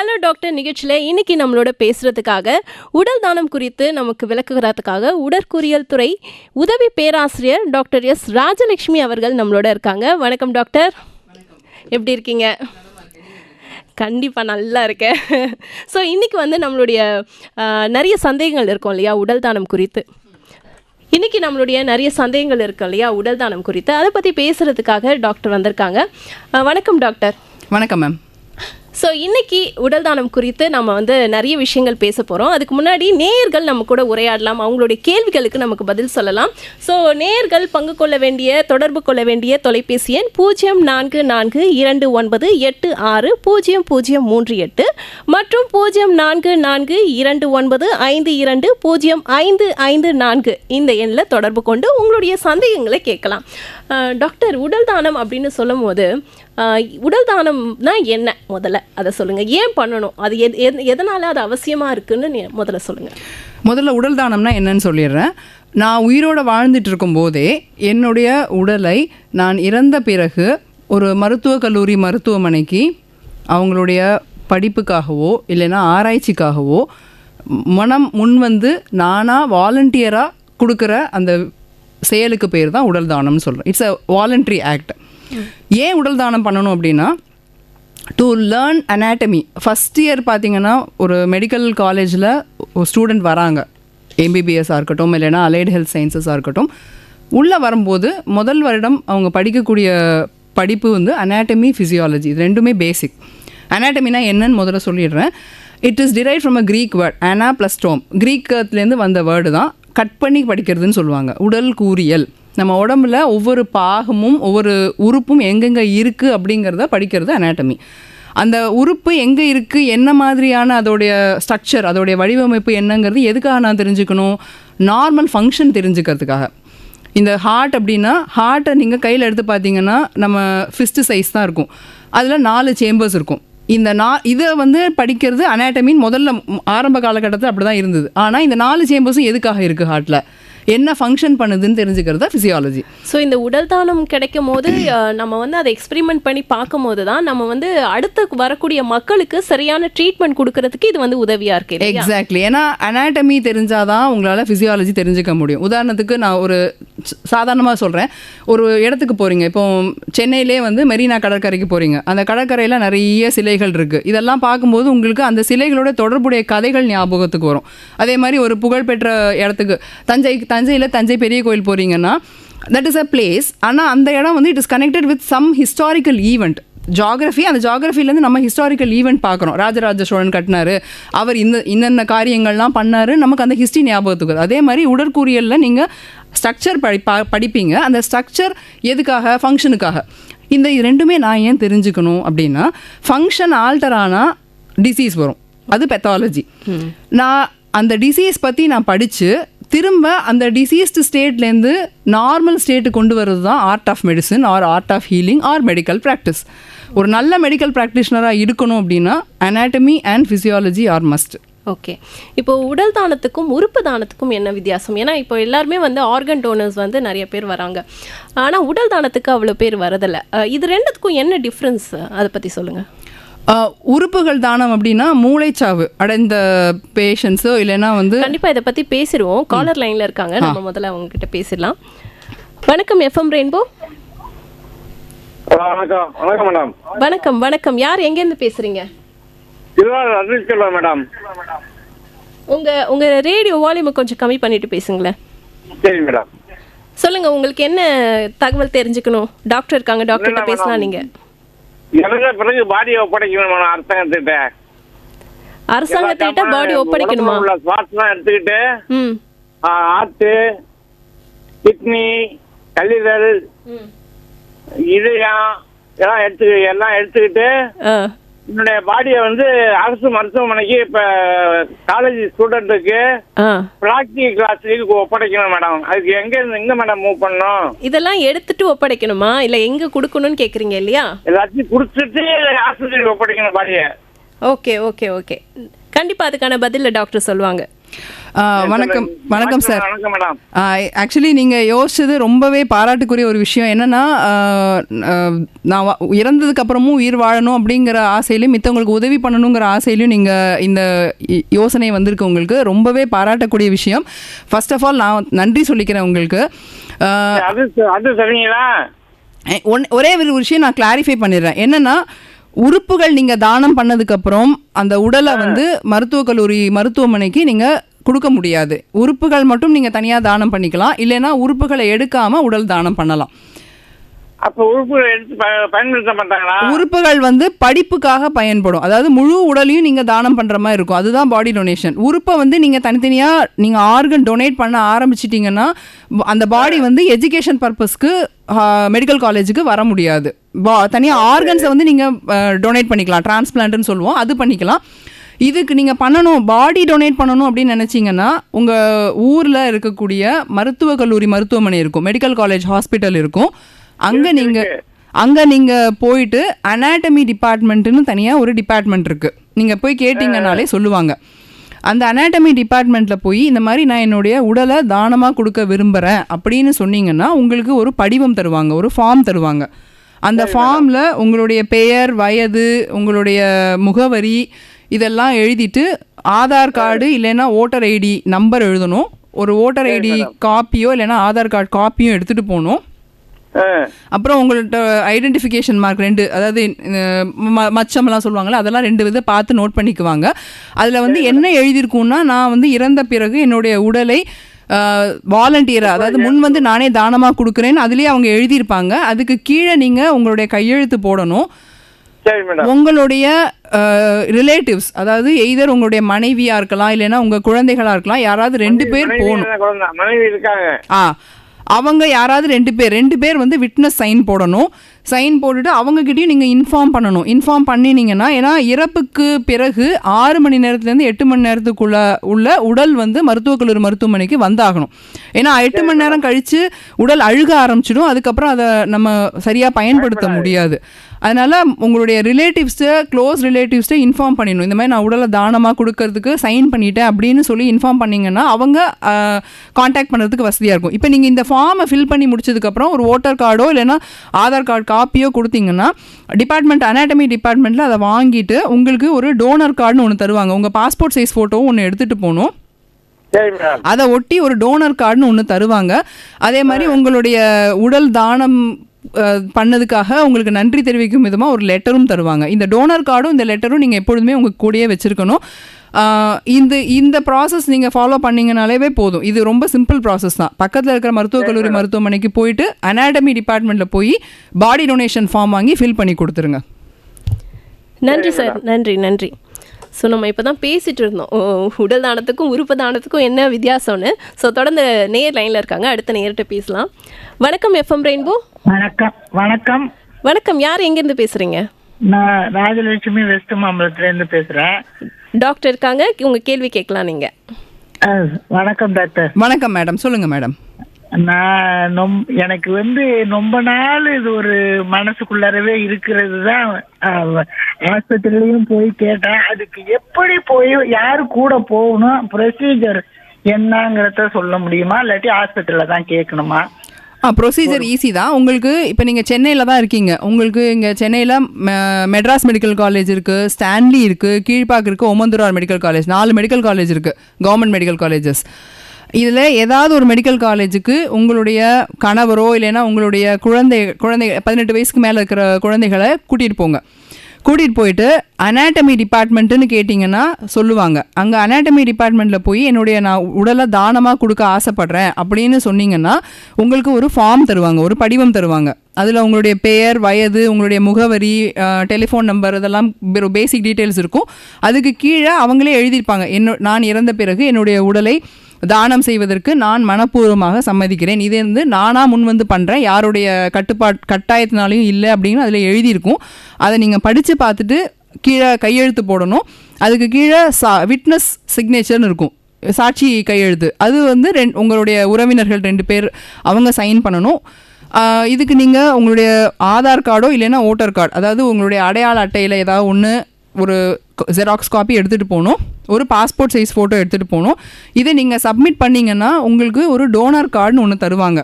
Hello doctor நிகழ்ச்சியில் இன்னைக்கு நம்மளோட பேசுகிறதுக்காக உடல் தானம் குறித்து நமக்கு விளக்குகிறதுக்காக உடற்கூறியல் துறை உதவி பேராசிரியர் டாக்டர் எஸ் ராஜலட்சுமி அவர்கள் நம்மளோட இருக்காங்க. வணக்கம் டாக்டர், எப்படி இருக்கீங்க? கண்டிப்பாக நல்லா இருக்கேன். ஸோ இன்றைக்கி நம்மளுடைய நிறைய சந்தேகங்கள் இருக்கும் இல்லையா உடல் தானம் குறித்து. இன்றைக்கி நம்மளுடைய நிறைய சந்தேகங்கள் இருக்கும் இல்லையா உடல் தானம் குறித்து, அதை பற்றி பேசுகிறதுக்காக டாக்டர் வந்திருக்காங்க. வணக்கம் டாக்டர். வணக்கம் மேம். ஸோ இன்றைக்கி உடல் தானம் குறித்து நம்ம நிறைய விஷயங்கள் பேச போகிறோம். அதுக்கு முன்னாடி நேயர்கள் நம்ம கூட உரையாடலாம், அவங்களுடைய கேள்விகளுக்கு நமக்கு பதில் சொல்லலாம். ஸோ நேயர்கள் பங்கு கொள்ள வேண்டிய தொடர்பு கொள்ள வேண்டிய தொலைபேசி எண் 0442860038 மற்றும் 044295205554 இந்த எண்ணில் தொடர்பு கொண்டு உங்களுடைய சந்தேகங்களை கேட்கலாம். டாக்டர், உடல் தானம் அப்படின்னு சொல்லும் போது உடல் தானம்னா என்ன, முதல்ல அதை சொல்லுங்கள். ஏன் பண்ணணும், அது எதனால் அது அவசியமாக இருக்குன்னு முதல்ல சொல்லுங்கள். முதல்ல உடல் தானம்னா என்னன்னு சொல்லிடுறேன். நான் உயிரோடு வாழ்ந்துட்டு இருக்கும்போதே என்னுடைய உடலை நான் இறந்த பிறகு ஒரு மருத்துவக் கல்லூரி மருத்துவமனைக்கு அவங்களுடைய படிப்புக்காகவோ இல்லைன்னா ஆராய்ச்சிக்காகவோ மனம் முன்வந்து நானாக வாலண்டியராக கொடுக்குற அந்த செயலுக்கு பேர் தான் உடல் தானம்னு சொல்கிறேன். It's a voluntary act. ஏன் உடல் தானம் பண்ணணும் அப்படின்னா, to learn anatomy. First year பார்த்திங்கன்னா ஒரு மெடிக்கல் காலேஜில் ஒரு ஸ்டூடெண்ட் வராங்க, எம்பிபிஎஸ்ஸாக இருக்கட்டும் இல்லைன்னா அலைடு ஹெல்த் சயின்சஸாக இருக்கட்டும். உள்ளே வரும்போது முதல் வருடம் அவங்க படிக்கக்கூடிய படிப்பு அனாட்டமி, ஃபிசியாலஜி, இது ரெண்டுமே பேசிக். அனாட்டமினா என்னன்னு முதல்ல சொல்லிடுறேன். It is drive from a creek word, அனா ப்ளஸ் டோம். க்ரீக்கத்துலேருந்து வந்த வேர்டு தான், கட் பண்ணி படிக்கிறதுன்னு சொல்லுவாங்க. உடல் கூறியல், நம்ம உடம்புல ஒவ்வொரு பாகமும் ஒவ்வொரு உறுப்பும் எங்கெங்கே இருக்குது அப்படிங்கிறத படிக்கிறது அனாட்டமி. அந்த உறுப்பு எங்கே இருக்குது, என்ன மாதிரியான அதோடைய ஸ்ட்ரக்சர், அதோடைய வடிவமைப்பு என்னங்கிறது எதுக்காக நான் தெரிஞ்சுக்கணும்? நார்மல் ஃபங்க்ஷன் தெரிஞ்சுக்கிறதுக்காக. இந்த ஹார்ட் அப்படின்னா, ஹார்ட்டை நீங்கள் கையில் எடுத்து பார்த்தீங்கன்னா நம்ம ஃபிஸ்ட்டு சைஸ் தான் இருக்கும். அதில் 4 சேம்பர்ஸ் இருக்கும். இந்த இதை படிக்கிறது அனாட்டமின்னு முதல்ல ஆரம்ப காலகட்டத்தில் அப்படி தான் இருந்தது. ஆனால் இந்த 4 சேம்பர்ஸும் எதுக்காக இருக்குது, ஹார்ட்டில் என்ன ஃபங்க்ஷன் பண்ணுதுன்னு தெரிஞ்சுக்கிறது தான் ஃபிசியாலஜி. ஸோ இந்த உடல் தானம் கிடைக்கும் போது நம்ம அதை எக்ஸ்பெரிமெண்ட் பண்ணி பார்க்கும் போது தான் நம்ம அடுத்து வரக்கூடிய மக்களுக்கு சரியான ட்ரீட்மெண்ட் கொடுக்கறதுக்கு இது உதவியாக இருக்குது. எக்ஸாக்ட்லி. ஏன்னா அனாட்டமி தெரிஞ்சாதான் உங்களால் ஃபிசியாலஜி தெரிஞ்சுக்க முடியும். உதாரணத்துக்கு நான் ஒரு சாதாரணமாக சொல்கிறேன். ஒரு இடத்துக்கு போகிறீங்க, இப்போ சென்னையிலே மெரினா கடற்கரைக்கு போகிறீங்க. அந்த கடற்கரையில் நிறைய சிலைகள் இருக்குது. இதெல்லாம் பார்க்கும்போது உங்களுக்கு அந்த சிலைகளோட தொடர்புடைய கதைகள் ஞாபகத்துக்கு வரும். அதே மாதிரி ஒரு புகழ்பெற்ற இடத்துக்கு தஞ்சையில் தஞ்சை பெரிய கோயில் போகிறீங்கன்னா, தட் இஸ் அ பிளேஸ். ஆனால் அந்த இடம் it is connected with some historical event. Geography, அந்த ஜாகிரஃபிலேருந்து நம்ம ஹிஸ்டாரிக்கல் ஈவெண்ட் பார்க்குறோம். ராஜராஜ சோழன் கட்டினார், அவர் இன்னென்ன காரியங்கள்லாம் பண்ணார், நமக்கு அந்த ஹிஸ்ட்ரி ஞாபகத்துக்கு. அதே மாதிரி உடற்கூறியலில் நீங்கள் ஸ்ட்ரக்சர் படிப்பீங்க. அந்த ஸ்ட்ரக்சர் எதுக்காக? ஃபங்க்ஷனுக்காக. இந்த ரெண்டுமே நான் ஏன் தெரிஞ்சுக்கணும் அப்படின்னா, ஃபங்க்ஷன் ஆல்டர் ஆனால் டிசீஸ் வரும், அது பெத்தாலஜி. நான் அந்த டிசீஸ் பற்றி நான் படித்து திரும்ப அந்த டிசீஸ்டு ஸ்டேட்லேருந்து நார்மல் ஸ்டேட்டு கொண்டு வர்றது தான் art of medicine or art of healing or medical practice. ஒரு நல்ல மெடிக்கல் ப்ராக்டிஷனராக இருக்கணும் அப்படின்னா anatomy and physiology are must. Okay, இப்போ உடல் தானத்துக்கும் உறுப்பு தானத்துக்கும் என்ன வித்தியாசம்? ஏன்னா இப்போ எல்லாருமே ஆர்கன் டோனர்ஸ் நிறைய பேர் வராங்க, ஆனால் உடல் தானத்துக்கு அவ்வளோ பேர் வரதில்லை. இது ரெண்டுத்துக்கும் என்ன டிஃப்ரென்ஸ், அதை பற்றி சொல்லுங்கள். உறுப்புகள் தானம் அப்படின்னா மூளைச்சாவு அடைந்த பேஷண்ட்ஸோ இல்லைன்னா கண்டிப்பாக இதை பற்றி பேசிடுவோம். காலர் லைனில் இருக்காங்க, நம்ம முதல்ல அவங்ககிட்ட பேசிடலாம். வணக்கம், எஃப்எம் ரெயின்போ. வணக்கம் மேடம். வணக்கம் வணக்கம். யார் எங்கேருந்து பேசுறீங்க? மேடம், உங்க ரேடியோ வால்யூம் கொஞ்சம் கம்மி பண்ணிட்டு பேசுங்களேன். சரி மேடம். சொல்லுங்க, உங்களுக்கு என்ன தகவல் தெரிஞ்சுக்கணும்? டாக்டர் இருக்காங்க, டாக்டர்கிட்ட பேசலாம். நீங்க எனக்கு பிறகு பாடியை ஒப்படைக்கணும் அரசாங்கத்திட்ட. அரசாங்கத்திட்ட பாடி ஒப்படைக்கணுமா? ஸ்பாட்ஸ்லாம் எடுத்துக்கிட்டு ஆத்து, கிட்னி, கல்லீரல், இதயம் எல்லாம் எடுத்துக்கிட்டு என்னுடைய பாடியை அரசு மருத்துவமனைக்கு இப்ப காலேஜ் ஸ்டூடெண்ட்டுக்கு பிராக்டிகல் கிளாஸ்க்கு ஒப்படைக்கணும் மேடம். அதுக்கு எங்க மேடம் மூவ் பண்ணணும்? இதெல்லாம் எடுத்துட்டு ஒப்படைக்கணுமா, இல்ல எங்க கொடுக்கணும்னு கேக்குறீங்க இல்லையா? எல்லாத்தையும் குடுத்துட்டு ஆஸ்பத்திரிக்கு ஒப்படைக்கணும் பாடியை. ஓகே ஓகே ஓகே, கண்டிப்பா அதுக்கான பதில டாக்டர் சொல்லுவாங்க. வணக்கம் வணக்கம் சார். வணக்கம் மேடம். ஆக்சுவலி நீங்கள் யோசிச்சது ரொம்பவே பாராட்டுக்குரிய ஒரு விஷயம். என்னென்னா நான் இறந்ததுக்கு அப்புறமும் உயிர் வாழணும் அப்படிங்கிற ஆசையிலையும் மித்தவங்களுக்கு உதவி பண்ணணுங்கிற ஆசையிலையும் நீங்கள் இந்த யோசனை வந்திருக்கு. உங்களுக்கு ரொம்பவே பாராட்டக்கூடிய விஷயம். ஃபர்ஸ்ட் ஆஃப் ஆல் நான் நன்றி சொல்லிக்கிறேன் உங்களுக்கு. அது சரிங்களா? ஒரே ஒரு விஷயம் நான் கிளாரிஃபை பண்ணிடுறேன். என்னென்னா உறுப்புகள் நீங்கள் தானம் பண்ணதுக்கப்புறம் அந்த உடலை வந்து மருத்துவக் கல்லூரி மருத்துவமனைக்கு நீங்கள் கொடுக்க முடியாது. உறுப்புகள் மட்டும் நீங்கள் தனியாக தானம் பண்ணிக்கலாம். இல்லைன்னா உறுப்புகளை எடுக்காமல் உடல் தானம் பண்ணலாம். அப்போ உறுப்புகளை எடுத்து பயன்படுத்த மாட்டாங்களா? உறுப்புகள் வந்து படிப்புக்காக பயன்படும். அதாவது முழு உடலையும் நீங்கள் தானம் பண்ணுற மாதிரி இருக்கும். அதுதான் பாடி டொனேஷன். உறுப்பை வந்து நீங்கள் தனித்தனியாக நீங்கள் ஆர்கன் டொனேட் பண்ண ஆரம்பிச்சிட்டிங்கன்னா அந்த பாடி வந்து எஜுகேஷன் பர்பஸ்க்கு மெடிக்கல் காலேஜுக்கு வர முடியாது. தனியாக ஆர்கன்ஸை வந்து நீங்கள் டொனேட் பண்ணிக்கலாம். டிரான்ஸ்பிளான்ட்னு சொல்லுவோம், அது பண்ணிக்கலாம். இதுக்கு நீங்கள் பண்ணணும், பாடி டொனேட் பண்ணணும் அப்படின்னு நினச்சிங்கன்னா உங்கள் ஊரில் இருக்கக்கூடிய மருத்துவக் கல்லூரி மருத்துவமனை இருக்கும், மெடிக்கல் காலேஜ் ஹாஸ்பிட்டல் இருக்கும். அங்கே நீங்கள் போயிட்டு அனாட்டமி டிபார்ட்மெண்ட்டுன்னு தனியாக ஒரு டிபார்ட்மெண்ட் இருக்குது. நீங்கள் போய் கேட்டிங்கனாலே சொல்லுவாங்க. அந்த அனாட்டமி டிபார்ட்மெண்ட்டில் போய் இந்த மாதிரி நான் என்னுடைய உடலை தானமாக கொடுக்க விரும்புகிறேன் அப்படின்னு சொன்னீங்கன்னா உங்களுக்கு ஒரு படிவம் தருவாங்க, ஒரு ஃபார்ம் தருவாங்க. அந்த ஃபார்மில் உங்களுடைய பெயர், வயது, உங்களுடைய முகவரி இதெல்லாம் எழுதிட்டு ஆதார் கார்டு இல்லைன்னா ஓட்டர் ஐடி நம்பர் எழுதணும். ஒரு ஓட்டர் ஐடி காப்பியோ இல்லைன்னா ஆதார் கார்டு காப்பியோ எடுத்துகிட்டு போகணும். அப்புறம் உங்கள்கிட்ட ஐடென்டிஃபிகேஷன் மார்க் 2, அதாவது மச்சம்லாம் சொல்லுவாங்கள்ல, அதெல்லாம் 2 வித பார்த்து நோட் பண்ணிக்குவாங்க. அதில் வந்து என்ன எழுதியிருக்கும்னா, நான் வந்து இறந்த பிறகு என்னுடைய உடலை வாலண்டியராக, அதாவது முன் வந்து நானே தானமாக கொடுக்குறேன்னு அதுலேயே அவங்க எழுதியிருப்பாங்க. அதுக்கு கீழே நீங்கள் உங்களுடைய கையெழுத்து போடணும். உங்களுடைய ரிலேட்டிவ்ஸ், அதாவது எய்தர் உங்களுடைய மனைவியா இருக்கலாம் இல்லைன்னா உங்க குழந்தைகளா இருக்கலாம், யாராவது 2 பேர் போகணும். அவங்க யாராவது 2 பேர் வந்து விட்னஸ் சைன் போடணும். சைன் போட்டுட்டு அவங்ககிட்டயும் நீங்கள் இன்ஃபார்ம் பண்ணணும். இன்ஃபார்ம் பண்ணினீங்கன்னா, ஏன்னா இறப்புக்கு பிறகு 6 மணி நேரத்துலேருந்து 8 மணி நேரத்துக்குள்ள உள்ள உடல் வந்து மருத்துவக் கல்லூரி மருத்துவமனைக்கு வந்தாகணும். ஏன்னா 8 மணி நேரம் கழித்து உடல் அழுக ஆரம்பிச்சிடும். அதுக்கப்புறம் அதை நம்ம சரியாக பயன்படுத்த முடியாது. அதனால் உங்களுடைய ரிலேட்டிவ்ஸ்ட்டு, க்ளோஸ் ரிலேட்டிவ்ஸ்ட்டு இன்ஃபார்ம் பண்ணிடணும். இந்த மாதிரி நான் உடலை தானமாக கொடுக்கறதுக்கு சைன் பண்ணிட்டேன் அப்படின்னு சொல்லி இன்ஃபார்ம் பண்ணிங்கன்னா அவங்க காண்டாக்ட் பண்ணுறதுக்கு வசதியாக இருக்கும். இப்போ நீங்கள் இந்த ஃபார்மை ஃபில் பண்ணி முடிச்சதுக்கப்புறம் ஒரு ஓட்டர் கார்டோ இல்லைன்னா ஆதார் கார்டு காப்பியோ கொடுத்தீங்கன்னா டிபார்ட்மெண்ட், அனாட்டமி டிபார்ட்மெண்ட்டில் அதை வாங்கிட்டு உங்களுக்கு ஒரு டோனர் கார்டுன்னு ஒன்று தருவாங்க. உங்கள் பாஸ்போர்ட் சைஸ் ஃபோட்டோவும் ஒன்று எடுத்துகிட்டு போகணும். அதை ஒட்டி ஒரு டோனர் கார்டுன்னு ஒன்று தருவாங்க. அதே மாதிரி உங்களுடைய உடல் தானம் பண்ணதுக்காக உங்களுக்கு நன்றி தெரிவிக்கும் விதமாக ஒரு லெட்டரும் தருவாங்க. இந்த டோனர் கார்டும் இந்த லெட்டரும் நீங்கள் எப்பொழுதுமே உங்கள் கூடயே வச்சுருக்கணும். இந்த ப்ராசஸ் நீங்கள் ஃபாலோ பண்ணிங்கனாலே போதும். இது ரொம்ப சிம்பிள் ப்ராசஸ் தான். பக்கத்தில் இருக்கிற மருத்துவக் கல்லூரி மருத்துவமனைக்கு போயிட்டு அனாட்டமி டிபார்ட்மெண்ட்டில் போய் பாடி டொனேஷன் ஃபார்ம் வாங்கி ஃபில் பண்ணி கொடுத்துருங்க. நன்றி சார், நன்றி நன்றி. ஸோ நம்ம இப்போ தான் பேசிகிட்டு இருந்தோம் உடல் தானத்துக்கும் உறுப்பு தானத்துக்கும் என்ன வித்தியாசம்னு. ஸோ தொடர்ந்து நேர் லைனில் இருக்காங்க, அடுத்த நேர்கிட்ட பேசலாம். வணக்கம் எஃப்எம் ரெயின்போ. வணக்கம். வணக்கம் வணக்கம். யார் எங்கேருந்து பேசுகிறீங்க? நான் ராஜலட்சுமி வெஸ்ட் மாம்பலத்துலேருந்து பேசுகிறேன். டாக்டர் இருக்காங்க, உங்கள் கேள்வி கேட்கலாம் நீங்கள். வணக்கம் டாக்டர். வணக்கம் மேடம், சொல்லுங்கள் மேடம். நான் எனக்கு வந்து ரொம்ப நாள் இது ஒரு மனசுக்குள்ளாரவே இருக்கிறது தான். ஆஸ்பத்திரிலையும் போய் கேட்டேன். அதுக்கு எப்படி போய் யாரு கூட போகணும், ப்ரொசீஜர் என்னங்கிறத சொல்ல முடியுமா, இல்லாட்டி ஆஸ்பத்திரியில் தான் கேட்கணுமா? ப்ரொசீஜர் ஈஸி தான். உங்களுக்கு இப்போ நீங்கள் சென்னையில் தான் இருக்கீங்க. உங்களுக்கு இங்கே சென்னையில் மெட்ராஸ் மெடிக்கல் காலேஜ் இருக்குது, ஸ்டான்லி இருக்குது, கீழ்பாக் இருக்குது, Omandurar medical college, 4 medical college இருக்குது, கவர்மெண்ட் மெடிக்கல் காலேஜஸ். இதில் ஏதாவது ஒரு மெடிக்கல் காலேஜுக்கு உங்களுடைய கணவரோ இல்லைன்னா உங்களுடைய குழந்தை 18 வயசுக்கு மேலே இருக்கிற குழந்தைகளை கூட்டிகிட்டு போங்க. கூட்டிகிட்டு போயிட்டு அனாட்டமி டிபார்ட்மெண்ட்டுன்னு கேட்டிங்கன்னா சொல்லுவாங்க. அங்கே அனாட்டமி டிபார்ட்மெண்ட்டில் போய் நான் உடலை தானமாக கொடுக்க ஆசைப்பட்றேன் அப்படின்னு சொன்னீங்கன்னா உங்களுக்கு ஒரு ஃபார்ம் தருவாங்க, ஒரு படிவம் தருவாங்க. அதில் உங்களுடைய பெயர், வயது, உங்களுடைய முகவரி, டெலிஃபோன் நம்பர், இதெல்லாம் பேசிக் டீட்டெயில்ஸ் இருக்கும். அதுக்கு கீழே அவங்களே எழுதியிருப்பாங்க, நான் இறந்த பிறகு என்னுடைய உடலை தானம் செய்வதற்கு நான் மனப்பூர்வமாக சம்மதிக்கிறேன். இது வந்து நானாக முன் வந்து பண்ணுறேன், யாருடைய கட்டாயத்தினாலையும் இல்லை அப்படின்னு அதில் எழுதியிருக்கும். அதை நீங்கள் படித்து பார்த்துட்டு கீழே கையெழுத்து போடணும். அதுக்கு கீழே விட்னஸ் சிக்னேச்சர்னு இருக்கும், சாட்சி கையெழுத்து. அது வந்து உங்களுடைய உறவினர்கள் 2 பேர் அவங்க சைன் பண்ணணும். இதுக்கு நீங்கள் உங்களுடைய ஆதார் கார்டோ இல்லைன்னா ஓட்டர் கார்டு, அதாவது உங்களுடைய அடையாள அட்டையில் ஏதாவது ஒன்று ஒரு ஜெராக்ஸ் காப்பி எடுத்துகிட்டு போகணும். ஒரு பாஸ்போர்ட் சைஸ் ஃபோட்டோ எடுத்துகிட்டு போகணும். இதை நீங்கள் சப்மிட் பண்ணிங்கன்னா உங்களுக்கு ஒரு டோனர் கார்டுன்னு ஒன்று தருவாங்க.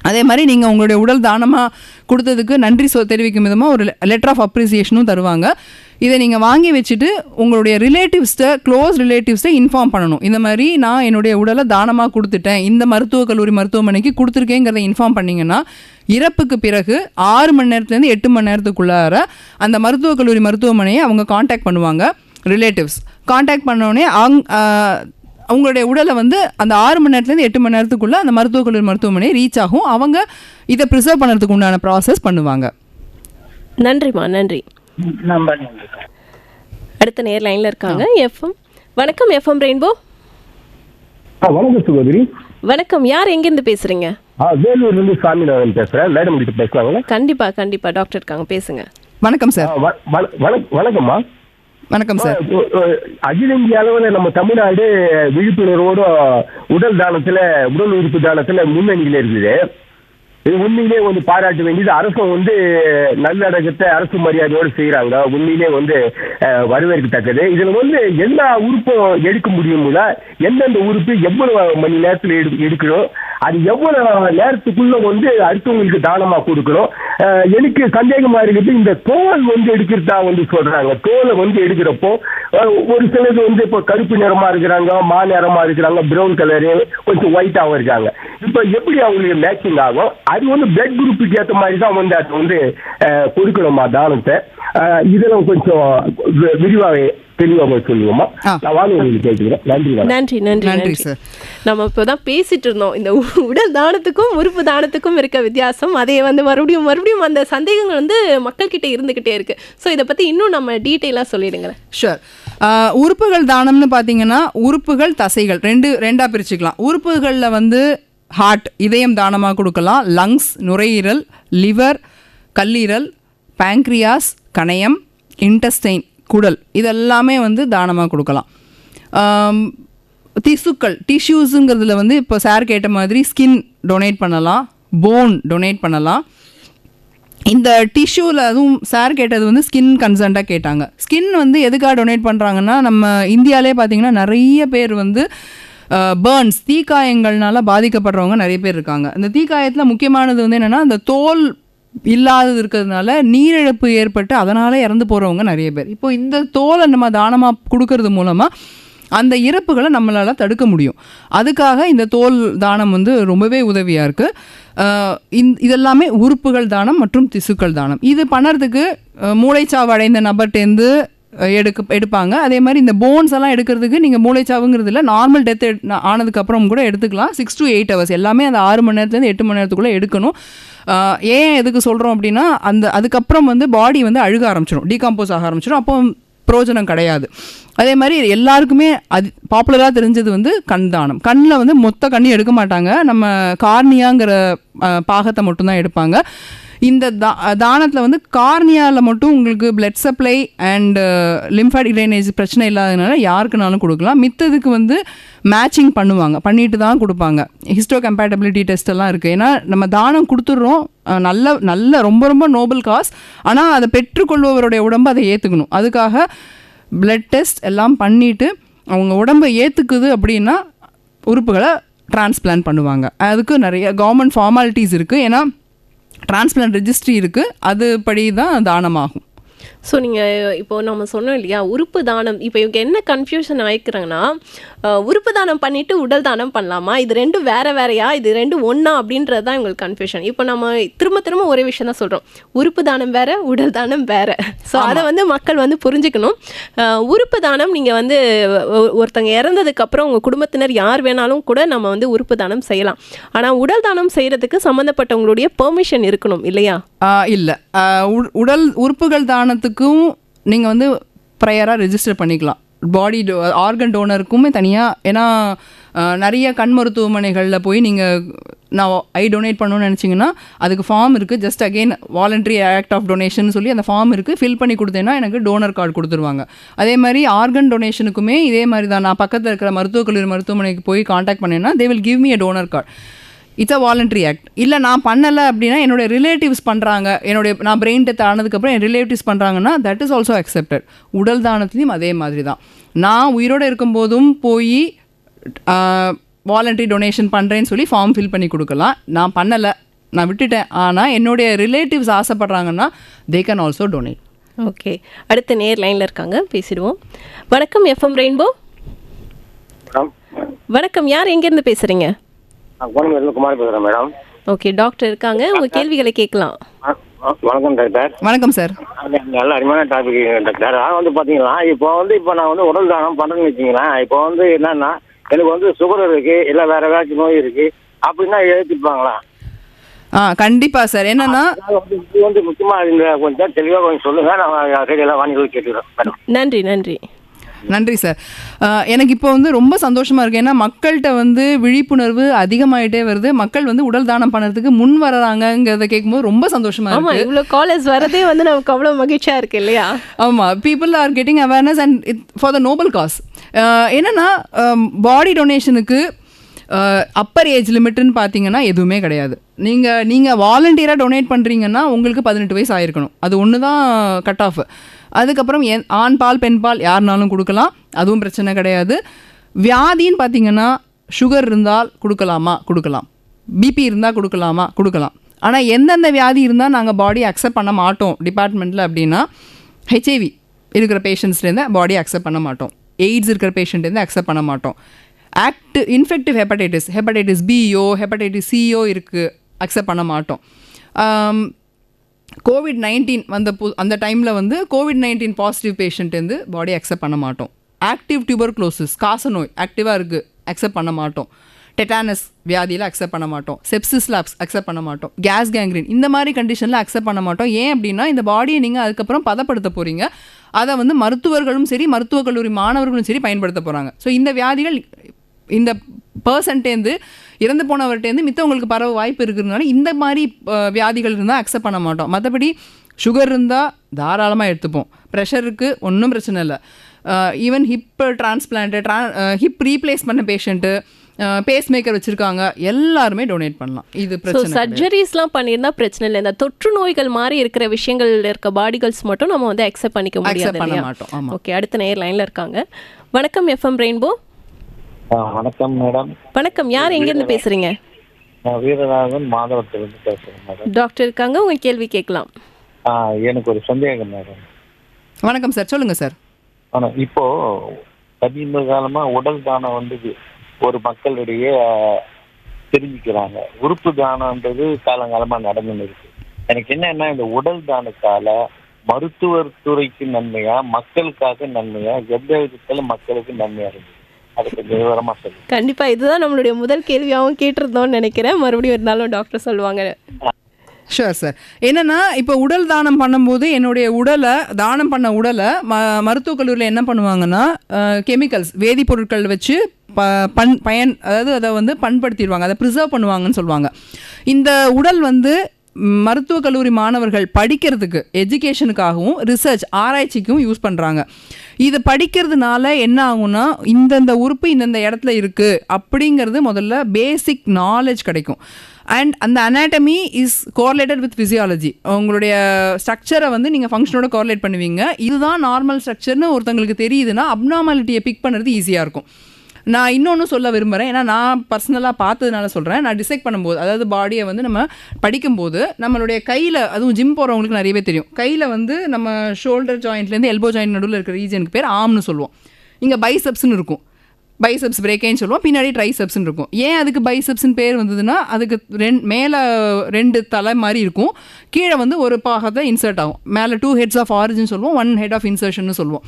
அதே மாதிரி நீங்கள் உங்களுடைய உடல் தானமாக கொடுத்ததுக்கு நன்றி தெரிவிக்கும் விதமாக ஒரு லெட்டர் ஆஃப் அப்ரிசியேஷனும் தருவாங்க. இதை நீங்கள் வாங்கி வச்சுட்டு உங்களுடைய க்ளோஸ் ரிலேட்டிவ்ஸ்ட்டை இன்ஃபார்ம் பண்ணணும். இந்த மாதிரி நான் என்னுடைய உடலை தானமாக கொடுத்துட்டேன், இந்த மருத்துவக் கல்லூரி மருத்துவமனைக்கு கொடுத்துருக்கேங்கிறத இன்ஃபார்ம் பண்ணிங்கன்னா இறப்புக்கு பிறகு 6 மணி நேரத்துலேருந்து 8 மணி நேரத்துக்குள்ளார அந்த மருத்துவக் கல்லூரி மருத்துவமனையை அவங்க காண்டாக்ட் பண்ணுவாங்க. ரிலேட்டிவ்ஸ் காண்டாக்ட் பண்ணோடனே அவங்களுடைய உடலை வந்து அந்த 6 மணி நேரத்துலேருந்து 8 மணி நேரத்துக்குள்ளே அந்த மருத்துவக் கல்லூரி மருத்துவமனை ரீச் ஆகும். அவங்க இதை ப்ரிசர்வ் பண்ணுறதுக்கு உண்டான ப்ராசஸ் பண்ணுவாங்க. நன்றிம்மா, நன்றி. அடுத்த நேர் லைன்ல இருக்காங்க. எஃப்எம் வணக்கம். FM rainbow. வணக்கம் சகோதரி. வணக்கம். யார் எங்கிருந்து பேசுறீங்க? வேலூர்ல இருந்து சாமிநாதன் பேசுறேன். மேடம் கிட்ட பேசலாங்களா? கண்டிப்பா டாக்டர் இருக்காங்க, பேசுங்க. வணக்கம் சார். வணக்கம்மா. வணக்கம் சார். அகில இந்திய அளவில் நம்ம தமிழ்நாடு விழிப்புணர்வோடு உடல் உறுப்பு தானத்துல முன்னணியில இருக்குது. இது உண்மையிலே பாராட்ட வேண்டியது. அரசும் நல்லடக்கத்தை அரசு மரியாதையோடு செய்யறாங்க. உண்மையிலே வரவேற்கத்தக்கது. இதுல எல்லா உறுப்பும் எடுக்க முடியும்ல, எந்தெந்த உறுப்பு எவ்வளவு மணி நேரத்துல எடுக்கணும், அது எவ்வளவு நேரத்துக்குள்ள அடுத்தவங்களுக்கு தானமா கொடுக்கணும். எனக்கு சந்தேகமா இருக்குது, இந்த தோல் எடுக்கிறதா சொல்றாங்க. தோலை எடுக்கிறப்போ ஒரு சிலது இப்போ கருப்பு நிறமா இருக்கிறாங்க, நிறமா இருக்கிறாங்க, பிரவுன் கலரு, கொஞ்சம் ஒயிட்டாவும் இருக்காங்க. இப்ப எப்படி அவங்களுக்கு மேட்சிங் ஆகும்? அது பிளட் குரூப்புக்கு ஏற்ற மாதிரி தான் அது கொடுக்கணுமா தானத்தை? இதெல்லாம் கொஞ்சம் விரிவாக தெளிவாக சொல்லுவோமா? நான் வாங்க கேட்கிறேன். நன்றி. நன்றி சார். நம்ம இப்போதான் பேசிட்டு இருந்தோம் இந்த உடல் தானத்துக்கும் உறுப்பு தானத்துக்கும் இருக்க வித்தியாசம். அதை மறுபடியும் அந்த சந்தேகங்கள் மக்கள் கிட்ட இருந்துகிட்டே இருக்கு. ஸோ இதை பத்தி இன்னும் நம்ம டீட்டெயிலாக சொல்லிடுங்க. ஷூர். உறுப்புகள் தானம்னு பார்த்தீங்கன்னா உறுப்புகள் தசைகள் ரெண்டாக பிரிச்சுக்கலாம். உறுப்புகளில் ஹார்ட், இதயம் தானமாக கொடுக்கலாம். லங்ஸ், நுரையீரல், லிவர், கல்லீரல், பேங்க்ரியாஸ், கணையம், இன்டெஸ்டைன், குடல், இதெல்லாமே தானமாக கொடுக்கலாம். திசுக்கள், டிஷ்யூஸுங்கிறதுல இப்போ சார் கேட்ட மாதிரி ஸ்கின் டொனேட் பண்ணலாம், போன் டொனேட் பண்ணலாம். இந்த டிஷ்யூவில் அதுவும் சார் கேட்டது ஸ்கின் கன்சர்ன்டாக கேட்டாங்க. ஸ்கின் எதுக்காக டொனேட் பண்ணுறாங்கன்னா, நம்ம இந்தியாவிலே பார்த்திங்கன்னா நிறைய பேர் பேர்ன்ஸ், தீக்காயங்கள்னால பாதிக்கப்படுறவங்க நிறைய பேர் இருக்காங்க. இந்த தீக்காயத்தில் முக்கியமானது என்னென்னா, அந்த தோல் இல்லாதது இருக்கிறதுனால நீரிழப்பு ஏற்பட்டு அதனால் இறந்து போகிறவங்க நிறைய பேர். இப்போ இந்த தோலை நம்ம தானமாக கொடுக்கறது மூலமாக அந்த இறப்புகளை நம்மளால் தடுக்க முடியும். அதுக்காக இந்த தோல் தானம் ரொம்பவே உதவியாக இருக்குது. இதெல்லாமே உறுப்புகள் தானம் மற்றும் திசுக்கள் தானம். இது பண்ணுறதுக்கு மூளைச்சாவு அடைந்த நபர்கிட்டேருந்து எடுப்பாங்க. அதே மாதிரி இந்த போன்ஸ் எல்லாம் எடுக்கிறதுக்கு நீங்கள் மூளைச்சாவுங்கிறது இல்லை, நார்மல் டெத் ஆனதுக்கப்புறம் கூட எடுத்துக்கலாம். 6 to 8 hours எல்லாமே அந்த 6 மணி நேரத்துலேருந்து 8 மணி நேரத்துக்குள்ளே எடுக்கணும். ஏன் எதுக்கு சொல்கிறோம் அப்படின்னா, அதுக்கப்புறம் பாடி அழுக ஆரம்பிச்சிடும், டீகாம்போஸ் ஆக ஆரம்பிச்சிடும். அப்போ பிரயோஜனம் கிடையாது. அதே மாதிரி எல்லாருக்குமே அது பாப்புலராக தெரிஞ்சது கண் தானம். கண்ணில் மொத்த கண்ணையும் எடுக்க மாட்டாங்க, நம்ம கார்னியாங்கிற பாகத்தை மட்டும்தான் எடுப்பாங்க. இந்த தானத்தில் கார்னியாவில் மட்டும் உங்களுக்கு blood supply and lymphatic drainage பிரச்சனை இல்லாததுனால யாருக்குனாலும் கொடுக்கலாம். மித்ததுக்கு மேட்சிங் பண்ணிட்டு தான் கொடுப்பாங்க. ஹிஸ்டோ கம்பேட்டபிலிட்டி டெஸ்ட் எல்லாம் இருக்குது. ஏன்னா நம்ம தானம் கொடுத்துட்றோம், நல்ல ரொம்ப ரொம்ப நோபல் காஸ். ஆனால் அதை பெற்றுக்கொள்பவருடைய உடம்பு அதை ஏற்றுக்கணும். அதுக்காக பிளட் டெஸ்ட் எல்லாம் பண்ணிவிட்டு அவங்க உடம்பை ஏற்றுக்குது அப்படின்னா உறுப்புகளை டிரான்ஸ்பிளான்ட் பண்ணுவாங்க. அதுக்கு நிறைய கவர்மெண்ட் ஃபார்மாலிட்டிஸ் இருக்குது. ஏன்னா டிரான்ஸ்பிளான்ட் ரெஜிஸ்ட்ரி இருக்குது, அதுபடி தான் தானமாகும். ஸோ நீங்கள் இப்போ நம்ம சொன்னோம் இல்லையா உறுப்பு தானம், இப்போ இவங்க என்ன கன்ஃபியூஷன் ஆகிக்கிறாங்கன்னா, உறுப்பு தானம் பண்ணிவிட்டு உடல் தானம் பண்ணலாமா, இது ரெண்டும் வேறையா, இது ரெண்டும் ஒன்றா அப்படின்றது தான் இவங்களுக்கு கன்ஃபியூஷன். இப்போ நம்ம திரும்ப ஒரே விஷயம் தான் சொல்கிறோம், உறுப்பு தானம் வேறு, உடல் தானம் வேறு. ஸோ அதை மக்கள் புரிஞ்சுக்கணும். உறுப்பு தானம் நீங்கள் ஒருத்தங்க இறந்ததுக்கப்புறம் உங்கள் குடும்பத்தினர் யார் வேணாலும் கூட நம்ம உறுப்பு தானம் செய்யலாம். ஆனால் உடல் தானம் செய்கிறதுக்கு சம்மந்தப்பட்டவங்களுடைய பெர்மிஷன் இருக்கணும் இல்லையா? இல்லை, உடல் உறுப்புகள் தானத்துக்கும் நீங்கள் ப்ரையராக ரெஜிஸ்டர் பண்ணிக்கலாம். பாடி ஆர்கன் டோனருக்குமே தனியாக. ஏன்னா நிறைய கண் மருத்துவமனைகளில் போய் நீங்கள் நான் டொனேட் பண்ணணும்னு நினச்சிங்கன்னா அதுக்கு ஃபார்ம் இருக்குது. Just again voluntary act of donation சொல்லி அந்த ஃபார்ம் இருக்குது, ஃபில் பண்ணி கொடுத்தேன்னா எனக்கு டோனர் கார்டு கொடுத்துருவாங்க. அதே மாதிரி ஆர்கன் டொனேஷனுக்குமே இதே மாதிரி தான். நான் பக்கத்தில் இருக்கிற மருத்துவக் கல்லூரி மருத்துவமனைக்கு போய் காண்டாக்ட் பண்ணேன்னா they will give me a donor card. It's a voluntary act. இல்லை நான் பண்ணலை அப்படின்னா என்னுடைய ரிலேட்டிவ்ஸ் பண்ணுறாங்க, நான் பிரெயின் டெத் ஆனதுக்கப்புறம் என் ரிலேட்டிவ்ஸ் பண்ணுறாங்கன்னா தட் இஸ் ஆல்சோ அக்செப்டட். உடல் தானத்துலேயும் அதே மாதிரி தான். நான் உயிரோடு இருக்கும்போதும் போய் வாலண்டரி டொனேஷன் பண்ணுறேன்னு சொல்லி ஃபார்ம் ஃபில் பண்ணி கொடுக்கலாம். நான் பண்ணலை, நான் விட்டுட்டேன். ஆனால் என்னுடைய ரிலேட்டிவ்ஸ் ஆசைப்பட்றாங்கன்னா they can also donate. Okay, அடுத்த நேர் லைனில் இருக்காங்க, பேசிடுவோம். வணக்கம் எஃப்எம் ரெயின்போ. வணக்கம், யார் எங்கேருந்து பேசுகிறீங்க? குமார் பேசுறேன் மேடம். ஓகே, டாக்டர் இருக்காங்க, உங்க கேள்விகளை கேட்கலாம். வணக்கம் டாக்டர். வணக்கம் சார். நல்ல அருமையான டாபிக் டாக்டர். அதான் வந்து பாத்தீங்களா, இப்போ நான் வந்து உடல் தானம் பண்றேன்னு வச்சுங்களேன். இப்போ வந்து என்னன்னா எனக்கு வந்து சுகர் இருக்கு, இல்ல வேற ஏதாச்சும் நோய் இருக்கு அப்படின்னா எழுதிப்பாங்களா? கண்டிப்பாக சார். என்னன்னா இது வந்து முக்கியமா இந்த கொஞ்சம் தெளிவாக கொஞ்சம் சொல்லுங்க. நான் ரேடியோலாம் வாங்கி கேட்டுக்கிறேன் மேடம். நன்றி நன்றி நன்றி சார். எனக்கு இப்போ வந்து ரொம்ப சந்தோஷமாக இருக்குது. ஏன்னா மக்கள்கிட்ட வந்து விழிப்புணர்வு அதிகமாகிட்டே வருது. மக்கள் வந்து உடல் தானம் பண்ணுறதுக்கு முன் வர்றாங்கங்கிறத கேட்கும்போது ரொம்ப சந்தோஷமாக இருக்குது. ஆமாம், இவ்வளோ காலேஜ் வரதே வந்து நமக்கு அவ்வளோ மகிழ்ச்சியாக இருக்குது இல்லையா? ஆமாம், people are getting awareness and for the Nobel cos. என்னென்னா பாடி டொனேஷனுக்கு அப்பர் ஏஜ் லிமிட்டுன்னு பார்த்தீங்கன்னா எதுவுமே கிடையாது. நீங்கள் வாலண்டியராக டொனேட் பண்ணுறீங்கன்னா உங்களுக்கு 18 வயசு ஆகிருக்கணும். அது ஒன்று தான் கட் ஆஃப். அதுக்கப்புறம் ஆண் பால் பெண் பால் யாருனாலும் கொடுக்கலாம், அதுவும் பிரச்சனை கிடையாது. வியாதின்னு பார்த்தீங்கன்னா சுகர் இருந்தால் கொடுக்கலாம், பிபி இருந்தால் கொடுக்கலாம். ஆனால் எந்தெந்த வியாதி இருந்தால் நாங்கள் பாடி அக்செப்ட் பண்ண மாட்டோம் டிபார்ட்மெண்ட்டில் அப்படின்னா, ஹெச்ஐவி இருக்கிற பேஷண்ட்ஸ்லேருந்து பாடி அக்செப்ட் பண்ண மாட்டோம், எய்ட்ஸ் இருக்கிற பேஷண்ட்லேருந்து அக்செப்ட் பண்ண மாட்டோம், இன்ஃபெக்டிவ் ஹெப்படைட்டிஸ் பியோ ஹெப்படைட்டிஸ் சியோ இருக்குது, அக்செப்ட் பண்ண மாட்டோம். COVID-19 வந்த அந்த டைமில் வந்து COVID-19 பாசிட்டிவ் பேஷண்ட்லேருந்து பாடி அக்செப்ட் பண்ண மாட்டோம். ஆக்டிவ் டியூபர்குலோசிஸ் காச நோய் ஆக்டிவாக இருக்குது, அக்செப்ட் பண்ண மாட்டோம். டெட்டானஸ் வியாதியில் அக்செப்ட் பண்ண மாட்டோம். செப்சிஸில் அக்செப்ட் பண்ண மாட்டோம். கேஸ் கேங்க்ரீன் இந்த மாதிரி கண்டிஷனில் அக்செப்ட் பண்ண மாட்டோம். ஏன் அப்படின்னா இந்த பாடியை நீங்கள் அதுக்கப்புறம் பதப்படுத்த போகிறீங்க. அதை வந்து மருத்துவர்களும் சரி, மருத்துவக் கல்லூரி மாணவர்களும் சரி பயன்படுத்த போகிறாங்க. ஸோ இந்த வியாதிகள் இந்த பர்சன்ட்டேருந்து இறந்து போனவர்கிட்டேருந்து மித்தவங்களுக்கு பரவ வாய்ப்பு இருக்கிறதுனால இந்த மாதிரி வியாதிகள் இருந்தால் அக்செப்ட் பண்ண மாட்டோம். மற்றபடி சுகர் இருந்தால் தாராளமாக எடுத்துப்போம். ப்ரெஷருக்கு ஒன்றும் பிரச்சனை இல்லை. Even hip transplant hip replace பண்ண பேஷண்ட்டு, பேஸ் மேக்கர் வச்சுருக்காங்க, எல்லாருமே டொனேட் பண்ணலாம். இது பிரச்சனை. சர்ஜரிஸ்லாம் பண்ணியிருந்தா பிரச்சனை இல்லை. இந்த தொற்று நோய்கள் மாதிரி இருக்கிற விஷயங்கள் இருக்க பாடிகள்ஸ் மட்டும் நம்ம வந்து அக்செப்ட் பண்ணிக்க முடியாது, பண்ண மாட்டோம். ஓகே, அடுத்த நேர் லைனில் இருக்காங்க. வணக்கம் எஃப்எம் ரெயின்போ. வணக்கம் மேடம். வணக்கம், யார் எங்கேருந்து பேசுறீங்க? நான் வீரராகவன் மாதவத்திலிருந்து பேசுறேன் மேடம். டாக்டர் இருக்காங்க, உங்க கேள்வி கேட்கலாம். எனக்கு ஒரு சந்தேகம் மேடம். வணக்கம் சார், சொல்லுங்க சார். இப்போ சமீப காலமா உடல் தானம் வந்து ஒரு மக்களிடையே தெரிஞ்சுக்கிறாங்க. உறுப்பு தானம்ன்றது காலங்காலமா நடந்துன்னு இருக்கு. எனக்கு என்னன்னா இந்த உடல் தானத்தால மருத்துவர் துறைக்கு நன்மையா, மக்களுக்காக நன்மையா, எந்த விதத்துல மக்களுக்கு நன்மையா இருக்கு? கண்டிப்பா இதுதான் நம்மளுடைய முதல் கேள்வியாகவும் கேட்டிருந்தோம்னு நினைக்கிறேன். மறுபடியும் இருந்தாலும் டாக்டர் சொல்லுவாங்க. Sure sir. என்னென்னா இப்போ உடல் தானம் பண்ணும்போது என்னுடைய தானம் பண்ண உடலை மருத்துவக் கல்லூரியில் என்ன பண்ணுவாங்கன்னா கெமிக்கல்ஸ் வேதிப்பொருட்கள் வச்சு அதாவது அதை வந்து பண்படுத்திடுவாங்க, அதை ப்ரிசர்வ் பண்ணுவாங்கன்னு சொல்லுவாங்க. இந்த உடல் வந்து மருத்துவக் கல்லூரி மாணவர்கள் படிக்கிறதுக்கு எஜுகேஷனுக்காகவும் ரிசர்ச் ஆராய்ச்சிக்கும் யூஸ் பண்ணுறாங்க. இது படிக்கிறதுனால என்ன ஆகும்னா இந்தந்த உறுப்பு இந்தந்த இடத்துல இருக்குது அப்படிங்கிறது முதல்ல பேசிக் நாலேஜ் கிடைக்கும். அண்ட் அந்த anatomy is correlated with physiology. உங்களுடைய ஸ்ட்ரக்சரை வந்து நீங்கள் ஃபங்க்ஷனோட கோரிலேட் பண்ணுவீங்க. இதுதான் நார்மல் ஸ்ட்ரக்சர்னு ஒருத்தங்களுக்கு தெரியுதுன்னா அப்நார்மாலிட்டியை பிக் பண்ணுறது ஈஸியாக இருக்கும். நான் இன்னொன்று சொல்ல விரும்புகிறேன், ஏன்னா நான் பர்சனலாக பார்த்ததுனால சொல்கிறேன். நான் டிசைட் பண்ணும்போது, அதாவது பாடியை வந்து நம்ம படிக்கும்போது நம்மளுடைய கையில், அதுவும் ஜிம் போகிறவங்களுக்கு நிறையவே தெரியும், கையில் வந்து நம்ம ஷோல்டர் ஜாயிண்ட்லேருந்து எல்போ ஜாயிண்ட் நடுவில் இருக்கிற ரீஜனுக்கு பேர் ஆம்னு சொல்லுவோம். இங்கே பைசெப்ஸ்னு இருக்கும், பைசெப்ஸ் பிரேக்கேன்னு சொல்லுவோம், பின்னாடி ட்ரைசெப்ஸ்ன்னு இருக்கும். ஏன் அதுக்கு பைசெப்ஸ்ன்னு பேர் வந்ததுன்னா அதுக்கு மேலே 2 தலை மாதிரி இருக்கும், கீழே வந்து ஒரு பாகத்தை இன்சர்ட் ஆகும். மேலே 2 heads ஆஃப் ஆரிஜின் சொல்லுவோம், 1 head ஆஃப் இன்சர்ஷன் சொல்லுவோம்.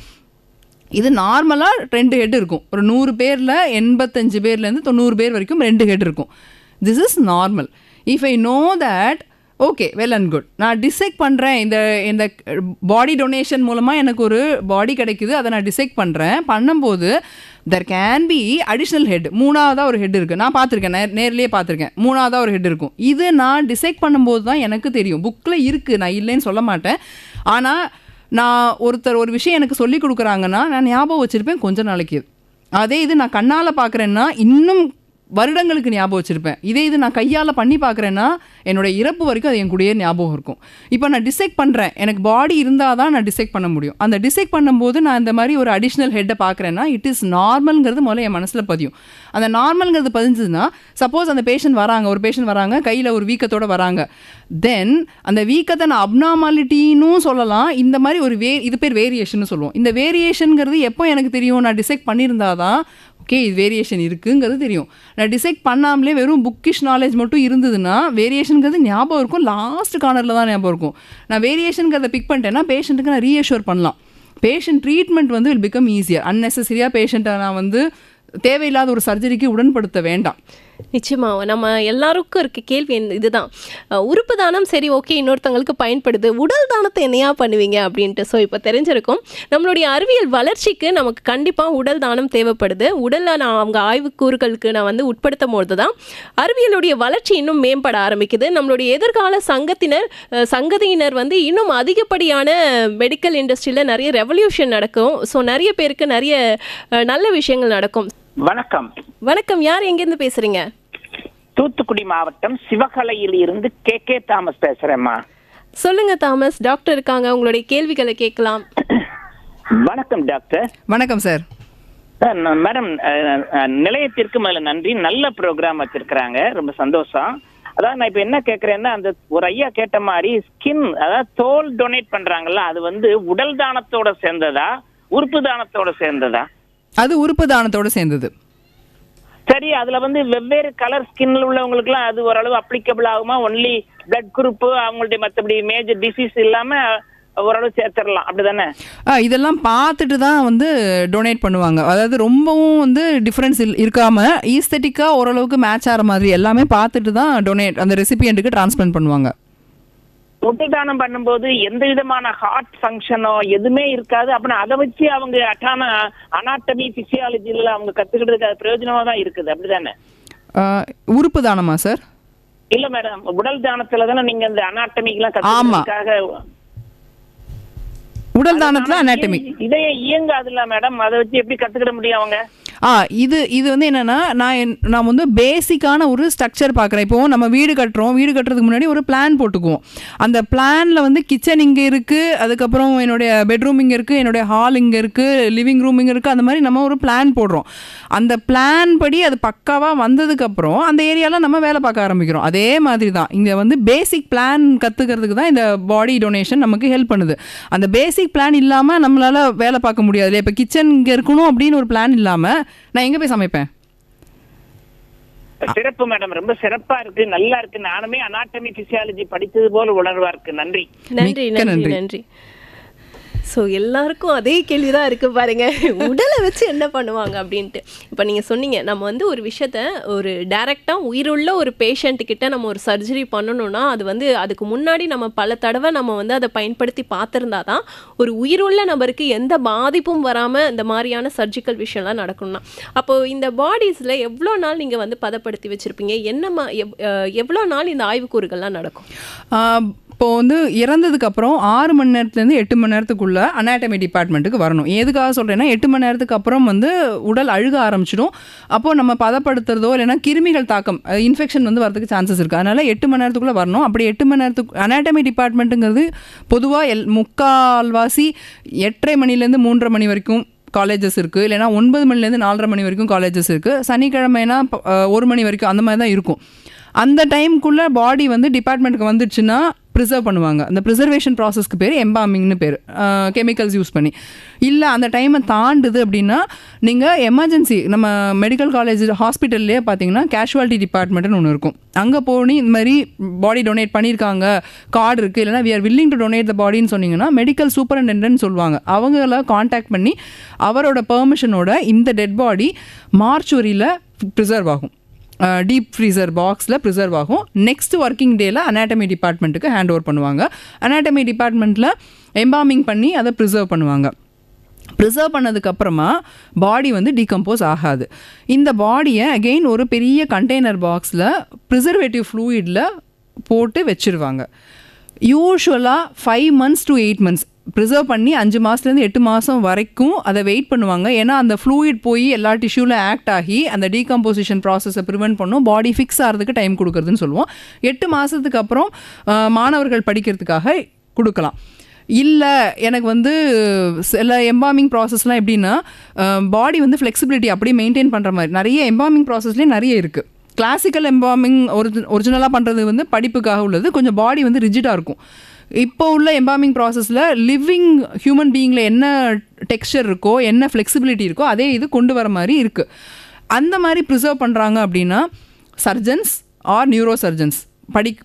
இது நார்மலாக 2 ஹெட் இருக்கும். ஒரு 100 பேரில் 85 பேர்லேருந்து 90 பேர் வரைக்கும் 2 ஹெட் இருக்கும். This is normal. If I know that okay well and good, நான் டிசைட் பண்ணுறேன், இந்த பாடி டொனேஷன் மூலமாக எனக்கு ஒரு பாடி கிடைக்குது, அதை நான் டிசைட் பண்ணும்போது there can be additional head. 3ஆவதாக ஒரு ஹெட் இருக்குது, நான் பார்த்துருக்கேன், நேர்லேயே பார்த்துருக்கேன். 3ஆவதாக ஒரு ஹெட் இருக்கும். இது நான் டிசைட் பண்ணும்போது தான் எனக்கு தெரியும். புக்கில் இருக்குது, நான் இல்லைன்னு சொல்ல மாட்டேன். ஆனால் நான் ஒருத்தர் ஒரு விஷயம் எனக்கு சொல்லி கொடுக்குறாங்கன்னா நான் ஞாபகம் வச்சுருப்பேன் கொஞ்ச நாளைக்கு. அதே இது நான் கண்ணால் பார்க்குறேன்னா இன்னும் வருடங்களுக்கு ஞாபகம் வச்சுருப்பேன். இது நான் கையால் பண்ணி பார்க்குறேன்னா என்னோட இறப்பு வரைக்கும் அது என் கூடயே ஞாபகம் இருக்கும். இப்போ நான் டிசெக்ட் பண்ணுறேன், எனக்கு பாடி இருந்தால் தான் நான் டிசெக்ட் பண்ண முடியும். அந்த டிசெக்ட் பண்ணும்போது நான் இந்த மாதிரி ஒரு அடிஷ்னல் ஹெட்டை பார்க்குறேன்னா இட் இஸ் நார்மல்ங்கிறது முதல்ல என் மனசில் பதியும். அந்த நார்மல்ங்கிறது பதிஞ்சதுன்னா சப்போஸ் அந்த ஒரு பேஷண்ட் வராங்க கையில் ஒரு வீக்கத்தோடு வராங்க, தென் அந்த வீக்கத்தை நான் அப்நார்மாலிட்டின்னு சொல்லலாம். இந்த மாதிரி ஒரு இது பேர் வேரியேஷன் சொல்லுவோம். இந்த வேரியேஷனுங்கிறது எப்போ எனக்கு தெரியும், நான் டிசெக்ட் பண்ணியிருந்தாதான் ஓகே இது வேரியேஷன் இருக்குங்கிறது தெரியும். நான் டிசைட் பண்ணாமலே வெறும் புக்கிஷ் நாலேஜ் மட்டும் இருந்ததுன்னா வேரியேஷனுங்கிறது ஞாபகம் இருக்கும், லாஸ்ட் கார்னரில் தான் ஞாபகம் இருக்கும். நான் வேரியேஷனுங்கிறத பிக் பண்ணிட்டேன்னா பேஷண்ட்டுக்கு நான் ரீஅஷ்யூர் பண்ணலாம். பேஷண்ட் ட்ரீட்மெண்ட் வந்து வில் பிகம் ஈஸியர். அன்னெசரியாக பேஷண்ட்டை நான் வந்து தேவையில்லாத ஒரு சர்ஜரிக்கு உடன்படுத்த வேண்டாம். நிச்சயமாக நம்ம எல்லாருக்கும் இருக்க கேள்வி இதுதான், உறுப்பு தானம் சரி ஓகே இன்னொருத்தவங்களுக்கு பயன்படுது, உடல் தானத்தை என்னையா பண்ணுவீங்க அப்படின்ட்டு. ஸோ இப்போ தெரிஞ்சிருக்கும் நம்மளுடைய அறிவியல் வளர்ச்சிக்கு நமக்கு கண்டிப்பாக உடல் தானம் தேவைப்படுது. உடலில் நான் அவங்க ஆய்வுக்கூறுகளுக்கு நான் வந்து உட்படுத்தும் போது தான் அறிவியலுடைய வளர்ச்சி இன்னும் மேம்பட ஆரம்பிக்குது. நம்மளுடைய எதிர்கால சங்கதியினர் வந்து இன்னும் அதிகப்படியான மெடிக்கல் இண்டஸ்ட்ரியில் நிறைய ரெவல்யூஷன் நடக்கும். ஸோ நிறைய பேருக்கு நிறைய நல்ல விஷயங்கள் நடக்கும். வணக்கம், யார் எங்கேருந்து பேசுறீங்க? தூத்துக்குடி மாவட்டம் சிவகலையில் இருந்து கே தாமஸ் பேசுறேம்மா. சொல்லுங்க தாமஸ், டாக்டர் இருக்காங்க, உங்களுடைய கேள்விகளை கேட்கலாம். வணக்கம் டாக்டர். வணக்கம் சார். மேடம், நிலையத்திற்கு மேல நன்றி, நல்ல ப்ரோக்ராம் வச்சிருக்கிறாங்க, ரொம்ப சந்தோஷம். அதாவது நான் இப்ப என்ன கேட்கறேன்னா, அந்த ஒரு ஐயா கேட்ட மாதிரி ஸ்கின், அதாவது தோல் டொனேட் பண்றாங்கல்ல, அது வந்து உடல் தானத்தோட சேர்ந்ததா உறுப்பு தானத்தோட சேர்ந்ததா? அது உறுப்பு தானத்தோடு சேர்ந்தது. சரி, அதுல வந்து வெவ்வேறு கலர் ஸ்கின்ல உள்ளவங்களுக்கு எல்லாம் அது ஓரளவு அப்ளிகபிள் ஆகுமா? ஒன்லி பிளட் குரூப் அவங்களுடைய மற்றபடி மேஜர் டிசீஸ் இல்லாம ஓரளவு சேர்த்துடலாம், அப்படிதானே? இதெல்லாம் பார்த்துட்டு தான் வந்து டொனேட் பண்ணுவாங்க. அதாவது ரொம்பவும் வந்து டிஃப்ரென்ஸ் இருக்காம ஈஸ்தட்டிக்கா ஓரளவுக்கு மேட்ச் ஆகிற மாதிரி எல்லாமே பார்த்துட்டு தான் டொனேட் அந்த ரெசிபியண்ட்டுக்கு டிரான்ஸ்பிளான்ட் பண்ணுவாங்க. உடல் தானம் பண்ணும்போது எந்த விதமான ஹார்ட் ஃபங்க்ஷனோ எதுவுமே இருக்காது. அப்படின்னா அதை வச்சு அவங்க அனாட்டமி பிசியாலஜில அவங்க கத்துக்கிட்டதுக்கு அது பிரயோஜனமா தான் இருக்குது, அப்படிதானே? உறுப்பு தானமா சார்? இல்ல மேடம், உடல் தானத்துல தானே நீங்க இந்த அனாட்டமிக்கெல்லாம் கத்துக்கிறதுக்காக. உடல் தானத்துல அனாட்டமி இதே இயங்காதுல்ல மேடம், அதை வச்சு எப்படி கத்துக்கிட முடியும் அவங்க? இது வந்து என்னன்னா, நான் வந்து பேசிக்கான ஒரு ஸ்ட்ரக்சர் பார்க்குறேன். இப்போ நம்ம வீடு கட்டுறதுக்கு முன்னாடி ஒரு பிளான் போட்டுக்குவோம். அந்த பிளானில் வந்து கிச்சன் இங்கே இருக்குது, அதுக்கப்புறம் என்னுடைய பெட்ரூம் இங்கே இருக்குது, என்னுடைய ஹால் இங்கே இருக்குது, லிவிங் ரூம் இங்கே இருக்குது, அந்த மாதிரி நம்ம ஒரு பிளான் போடுறோம். அந்த பிளான் படி அது பக்காவாக வந்ததுக்கப்புறம் அந்த ஏரியாவில் நம்ம வேலை பார்க்க ஆரம்பிக்கிறோம். அதே மாதிரி தான் இங்கே வந்து பேசிக் பிளான் கற்றுக்கிறதுக்கு தான் இந்த பாடி டொனேஷன் நமக்கு ஹெல்ப் பண்ணுது. அந்த பேசிக் பிளான் இல்லாமல் நம்மளால் வேலை பார்க்க முடியாது இல்லையா? இப்போ கிச்சன் இங்கே இருக்கணும் அப்படின்னு ஒரு பிளான் இல்லாமல் நான் எங்க போய் சமைப்பேன்? சிறப்பு மேடம், ரொம்ப சிறப்பா இருக்கு, நல்லா இருக்கு. நானுமே அனாட்டமி பிசியாலஜி படித்தது போல உணர்வா இருக்கு. நன்றி நன்றி நன்றி நன்றி. ஸோ எல்லாருக்கும் அதே கேள்வி தான் இருக்குது பாருங்க, உடலை வச்சு என்ன பண்ணுவாங்க அப்படின்ட்டு. இப்போ நீங்கள் சொன்னீங்க, நம்ம வந்து ஒரு விஷயத்த ஒரு டைரெக்டாக உயிருள்ள ஒரு பேஷண்ட்டுக்கிட்ட நம்ம ஒரு சர்ஜரி பண்ணணும்னா அது வந்து அதுக்கு முன்னாடி நம்ம பல தடவை நம்ம வந்து அதை பயன்படுத்தி பார்த்துருந்தா தான் ஒரு உயிருள்ள நபருக்கு எந்த பாதிப்பும் வராமல் இந்த மாதிரியான சர்ஜிக்கல் விஷயம்லாம் நடக்கணும்னா, அப்போது இந்த பாடிஸில் எவ்வளோ நாள் நீங்கள் வந்து பதப்படுத்தி வச்சுருப்பீங்க? எவ்வளோ நாள் இந்த ஆய்வுக்கூறுகள்லாம் நடக்கும்? இப்போது வந்து இறந்ததுக்கப்புறம் 6 மணி நேரத்துலேருந்து 8 மணி நேரத்துக்குள்ளே அனாட்டமி டிபார்ட்மெண்ட்டுக்கு வரணும். எதுக்காக சொல்கிறேன்னா, 8 மணி நேரத்துக்கு அப்புறம் வந்து உடல் அழுக ஆரம்பிச்சிடும். அப்போது நம்ம பதப்படுத்துறதோ இல்லைனா கிருமிகள் தாக்கம் இன்ஃபெக்ஷன் வந்து வரதுக்கு சான்சஸ் இருக்குது. அதனால் 8 மணி நேரத்துக்குள்ளே வரணும். அப்படி 8 மணி நேரத்துக்கு அனாட்டமி டிபார்ட்மெண்ட்டுங்கிறது பொதுவாக முக்கால்வாசி 8:30 மணிலேருந்து 3:30 மணி வரைக்கும் காலேஜஸ் இருக்குது, இல்லைனா 9 மணிலேருந்து 4:30 மணி வரைக்கும் காலேஜஸ் இருக்குது. சனிக்கிழமைனா 1 மணி வரைக்கும் அந்த மாதிரி தான் இருக்கும். அந்த டைமுக்குள்ளே பாடி வந்து டிபார்ட்மெண்ட்டுக்கு வந்துடுச்சுன்னா ப்ரிசர்வ் பண்ணுவாங்க. அந்த ப்ரிசர்வேஷன் ப்ராசஸ்க்கு பேர் எம்பாமிங்னு பேர், கெமிக்கல்ஸ் யூஸ் பண்ணி. இல்லை அந்த டைமை தாண்டுது அப்படின்னா நீங்கள் எமர்ஜென்சி நம்ம மெடிக்கல் காலேஜ் ஹாஸ்பிட்டல்லே பார்த்தீங்கன்னா கேஷுவாலிட்டி டிபார்ட்மெண்ட்னு ஒன்று இருக்கும். அங்கே போய் இந்த மாதிரி பாடி டொனேட் பண்ணியிருக்காங்க, கார்டு இருக்குது, இல்லைனா we are willing to donate the பாடின்னு சொன்னீங்கன்னா மெடிக்கல் சூப்பரண்டென்ட்னு சொல்லுவாங்க. அவங்கள காண்டாக்ட் பண்ணி அவரோட பெர்மிஷனோட இந்த டெட் பாடி மார்ச்சுவரியில் ப்ரிசர்வ் ஆகும், டீப் ஃப்ரீசர் பாக்ஸில் ப்ரிசர்வ் ஆகும். நெக்ஸ்ட் ஒர்க்கிங் டேயில் அனாட்டமி டிபார்ட்மெண்ட்டுக்கு ஹேண்ட் ஓவர் பண்ணுவாங்க. அனாட்டமி டிபார்ட்மெண்ட்டில் எம்பாமிங் பண்ணி அதை ப்ரிசர்வ் பண்ணுவாங்க. ப்ரிசர்வ் பண்ணதுக்கப்புறமா பாடி வந்து டீகம்போஸ் ஆகாது. இந்த பாடியை அகெயின் ஒரு பெரிய கண்டெய்னர் பாக்ஸில் ப்ரிசர்வேட்டிவ் ஃப்ளூயிடில் போட்டு வச்சுருவாங்க. யூஷுவலாக 5 months to 8 months ப்ரிசர்வ் பண்ணி 5 மாதத்துலேருந்து 8 மாதம் வரைக்கும் அதை வெயிட் பண்ணுவாங்க. ஏன்னா அந்த ஃப்ளூயிட் போய் எல்லா டிஷ்யூவில் ஆக்ட் ஆகி அந்த டீகம்போசிஷன் ப்ராசஸை ப்ரிவென்ட் பண்ணும், பாடி ஃபிக்ஸ் ஆகிறதுக்கு டைம் கொடுக்குறதுன்னு சொல்லுவோம். 8 மாதத்துக்கு அப்புறம் மாணவர்கள் படிக்கிறதுக்காக கொடுக்கலாம். இல்லை எனக்கு வந்து சில எம்பாமிங் ப்ராசஸ்லாம் எப்படின்னா பாடி வந்து ஃப்ளெக்சிபிலிட்டி அப்படியே மெயின்டைன் பண்ணுற மாதிரி நிறைய எம்பாமிங் ப்ராசஸ்லேயே நிறைய இருக்குது. கிளாசிக்கல் எம்பாமிங் ஒரிஜினலாக பண்ணுறது வந்து படிப்புக்காக உள்ளது, கொஞ்சம் பாடி வந்து ரிஜிடாக இருக்கும். இப்போ உள்ள எம்பாமிங் ப்ராசஸில் லிவிங் ஹியூமன் பீயிங்கில் என்ன டெக்ஸ்சர் இருக்கோ, என்ன ஃப்ளெக்சிபிலிட்டி இருக்கோ, அதே இது கொண்டு வர மாதிரி இருக்குது. அந்த மாதிரி ப்ரிசர்வ் பண்ணுறாங்க அப்படின்னா சர்ஜன்ஸ் ஆர் நியூரோ சர்ஜன்ஸ்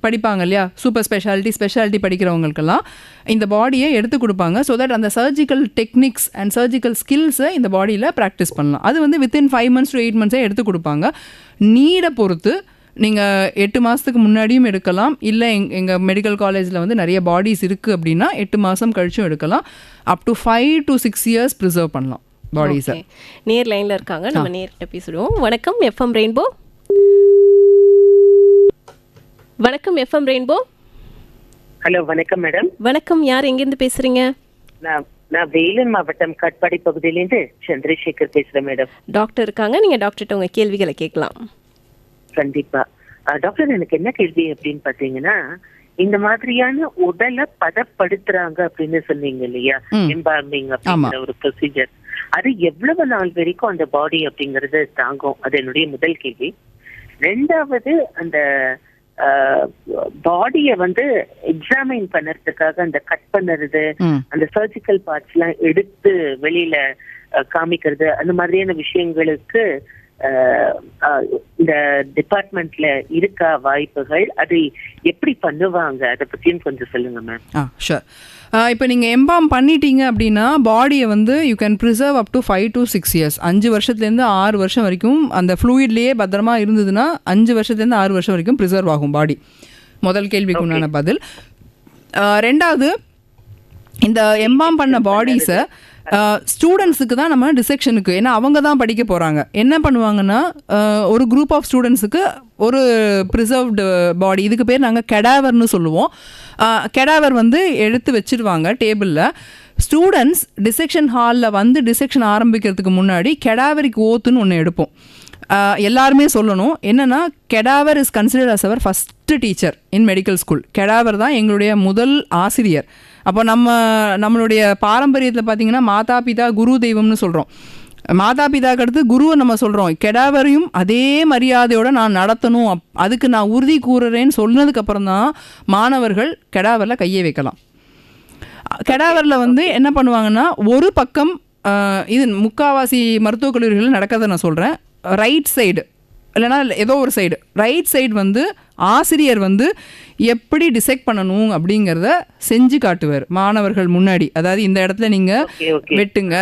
படிப்பாங்க இல்லையா, சூப்பர் ஸ்பெஷாலிட்டி படிக்கிறவங்களுக்கெல்லாம் இந்த பாடியை எடுத்து கொடுப்பாங்க. ஸோ தட் அந்த சர்ஜிக்கல் டெக்னிக்ஸ் அண்ட் சர்ஜிக்கல் ஸ்கில்ஸை இந்த பாடியில் ப்ராக்டிஸ் பண்ணலாம். அது வந்து வித்தின் 5 months to 8 months எடுத்து கொடுப்பாங்க. நீடை பொறுத்து நீங்கள் 8 மாதத்துக்கு முன்னாடியும் எடுக்கலாம், இல்லை எங்கள் மெடிக்கல் காலேஜில் வந்து நிறைய பாடிஸ் இருக்குது அப்படின்னா 8 மாதம் கழிச்சும் எடுக்கலாம். Up to 5 to 6 years preserve பண்ணலாம் பாடிஸை. நேர் லைனில் இருக்காங்க, நம்ம நேர்கிட்ட பேசுகிறோம். வணக்கம் எஃப்எம் ரெயின்போ. வணக்கம் எஃப்எம் ரெயின்போ. ஹலோ வணக்கம் மேடம். வணக்கம், யார் எங்கேருந்து பேசுறீங்க? நான் வேலூர் மாவட்டம் கட்பாடி பகுதியிலேருந்து சந்திரசேகர் பேசுறேன் மேடம். டாக்டர் இருக்காங்க, நீங்க டாக்டர்கிட்ட உங்க கேள்விகளை கேட்கலாம். கண்டிப்பா டாக்டர், எனக்கு என்ன கேள்வி அப்படின்னு பாத்தீங்கன்னா, இந்த மாதிரியான உடலை பதப்படுத்துறாங்க அப்படின்னு சொன்னீங்க இல்லையா, எம்பார்மிங் அப்படிங்கிற ஒரு ப்ரொசீஜர், அது எவ்வளவு நாள் வரைக்கும் அந்த பாடி அப்படிங்கறது தாங்கும்? அது என்னுடைய முதல் கேள்வி. ரெண்டாவது, அந்த பாடிய வந்து எக்ஸாமின் பண்ணறதுக்காக அந்த கட் பண்ணுறது, அந்த சர்ஜிக்கல் பார்ட்ஸ் எல்லாம் எடுத்து வெளியில காமிக்கிறது, அந்த மாதிரியான விஷயங்களுக்கு இந்த டிபார்ட்மெண்ட்ல இருக்கா வாய்ப்புகள்? அது எப்படி பண்ணுவாங்க, அதை பத்தியும் கொஞ்சம் சொல்லுங்க மேம். ஷூர். இப்போ நீங்கள் எம்பாம் பண்ணிட்டீங்க அப்படின்னா பாடியை வந்து you can preserve up to 5 to 6 years. 5 வருஷத்துலேருந்து 6 வருஷம் வரைக்கும் அந்த ஃப்ளூயிட்லேயே பத்திரமா இருந்ததுன்னா 5 வருஷத்துலேருந்து 6 வருஷம் வரைக்கும் ப்ரிசர்வ் ஆகும் பாடி. முதல் கேள்விக்கு உண்டான பதில். ரெண்டாவது, இந்த எம்பாம் பண்ண பாடிஸை ஸ்டூடெண்ட்ஸுக்கு தான் நம்ம டிசெக்ஷனுக்கு, ஏன்னா அவங்க தான் படிக்க போகிறாங்க, என்ன பண்ணுவாங்கன்னா ஒரு குரூப் ஆஃப் ஸ்டூடெண்ட்ஸுக்கு ஒரு ப்ரிசர்வ்டு பாடி, இதுக்கு பேர் நாங்கள் கெடாவர்னு சொல்லுவோம். கெடாவர் வந்து எடுத்து வச்சுருவாங்க டேபிளில். ஸ்டூடெண்ட்ஸ் டிசெக்ஷன் ஹாலில் வந்து டிசெக்ஷன் ஆரம்பிக்கிறதுக்கு முன்னாடி கெடாவரிக் ஓத்துன்னு ஒன்று எடுப்போம். எல்லாருமே சொல்லணும் என்னென்னா, cadaver is considered as our first teacher in medical school. Cadaver தான் எங்களுடைய முதல் ஆசிரியர். அப்போ நம்மளுடைய பாரம்பரியத்தில் பார்த்திங்கன்னா மாதா பிதா குரு தெய்வம்னு சொல்கிறோம். மாதா பிதாக்கு அடுத்து குருவை நம்ம சொல்கிறோம். கெடாவரையும் அதே மரியாதையோடு நான் நடத்தணும், அதுக்கு நான் உறுதி கூறுறேன்னு சொன்னதுக்கப்புறம் தான் மாணவர்கள் கெடாவரில் கையை வைக்கலாம். கெடாவரில் வந்து என்ன பண்ணுவாங்கன்னா, ஒரு பக்கம் இது முக்காவாசி மருத்துவக் கல்லூரிகளில் நடக்கிறத நான் சொல்கிறேன், ரைட் சைடு இல்லைனா ஏதோ ஒரு சைடு, ரைட் சைடு வந்து ஆசிரியர் வந்து எப்படி டிசெக்ட் பண்ணணும் அப்படிங்கிறத செஞ்சு காட்டுவார் மாணவர்கள் முன்னாடி. அதாவது இந்த இடத்துல நீங்கள் வெட்டுங்க,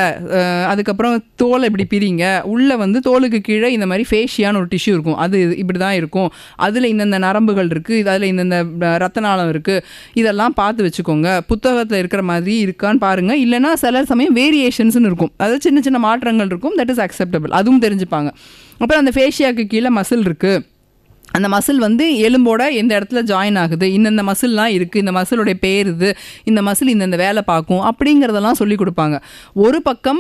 அதுக்கப்புறம் தோலை இப்படி பிரிங்க, உள்ளே வந்து தோலுக்கு கீழே இந்த மாதிரி ஃபேஷியான்னு ஒரு டிஷ்யூ இருக்கும், அது இப்படி தான் இருக்கும், அதில் இந்தந்த நரம்புகள் இருக்குது, அதில் இந்தந்த ரத்த நாளம் இருக்குது, இதெல்லாம் பார்த்து வச்சுக்கோங்க, புத்தகத்தில் இருக்கிற மாதிரி இருக்கான்னு பாருங்கள், இல்லைனா சில சமயம் வேரியேஷன்ஸ்னு இருக்கும், அதாவது சின்ன சின்ன மாற்றங்கள் இருக்கும், தட் இஸ் அக்செப்டபிள், அதுவும் தெரிஞ்சுப்பாங்க. அப்புறம் அந்த ஃபேஷியாவுக்கு கீழே மசில் இருக்குது, அந்த மசில் வந்து எலும்போட எந்த இடத்துல ஜாயின் ஆகுது, இந்தந்த மசில்லாம் இருக்குது, இந்த மசிலோடைய பேர் இது, இந்த மசில் இந்தந்த வேலை பார்க்கும் அப்படிங்கிறதெல்லாம் சொல்லி கொடுப்பாங்க. ஒரு பக்கம்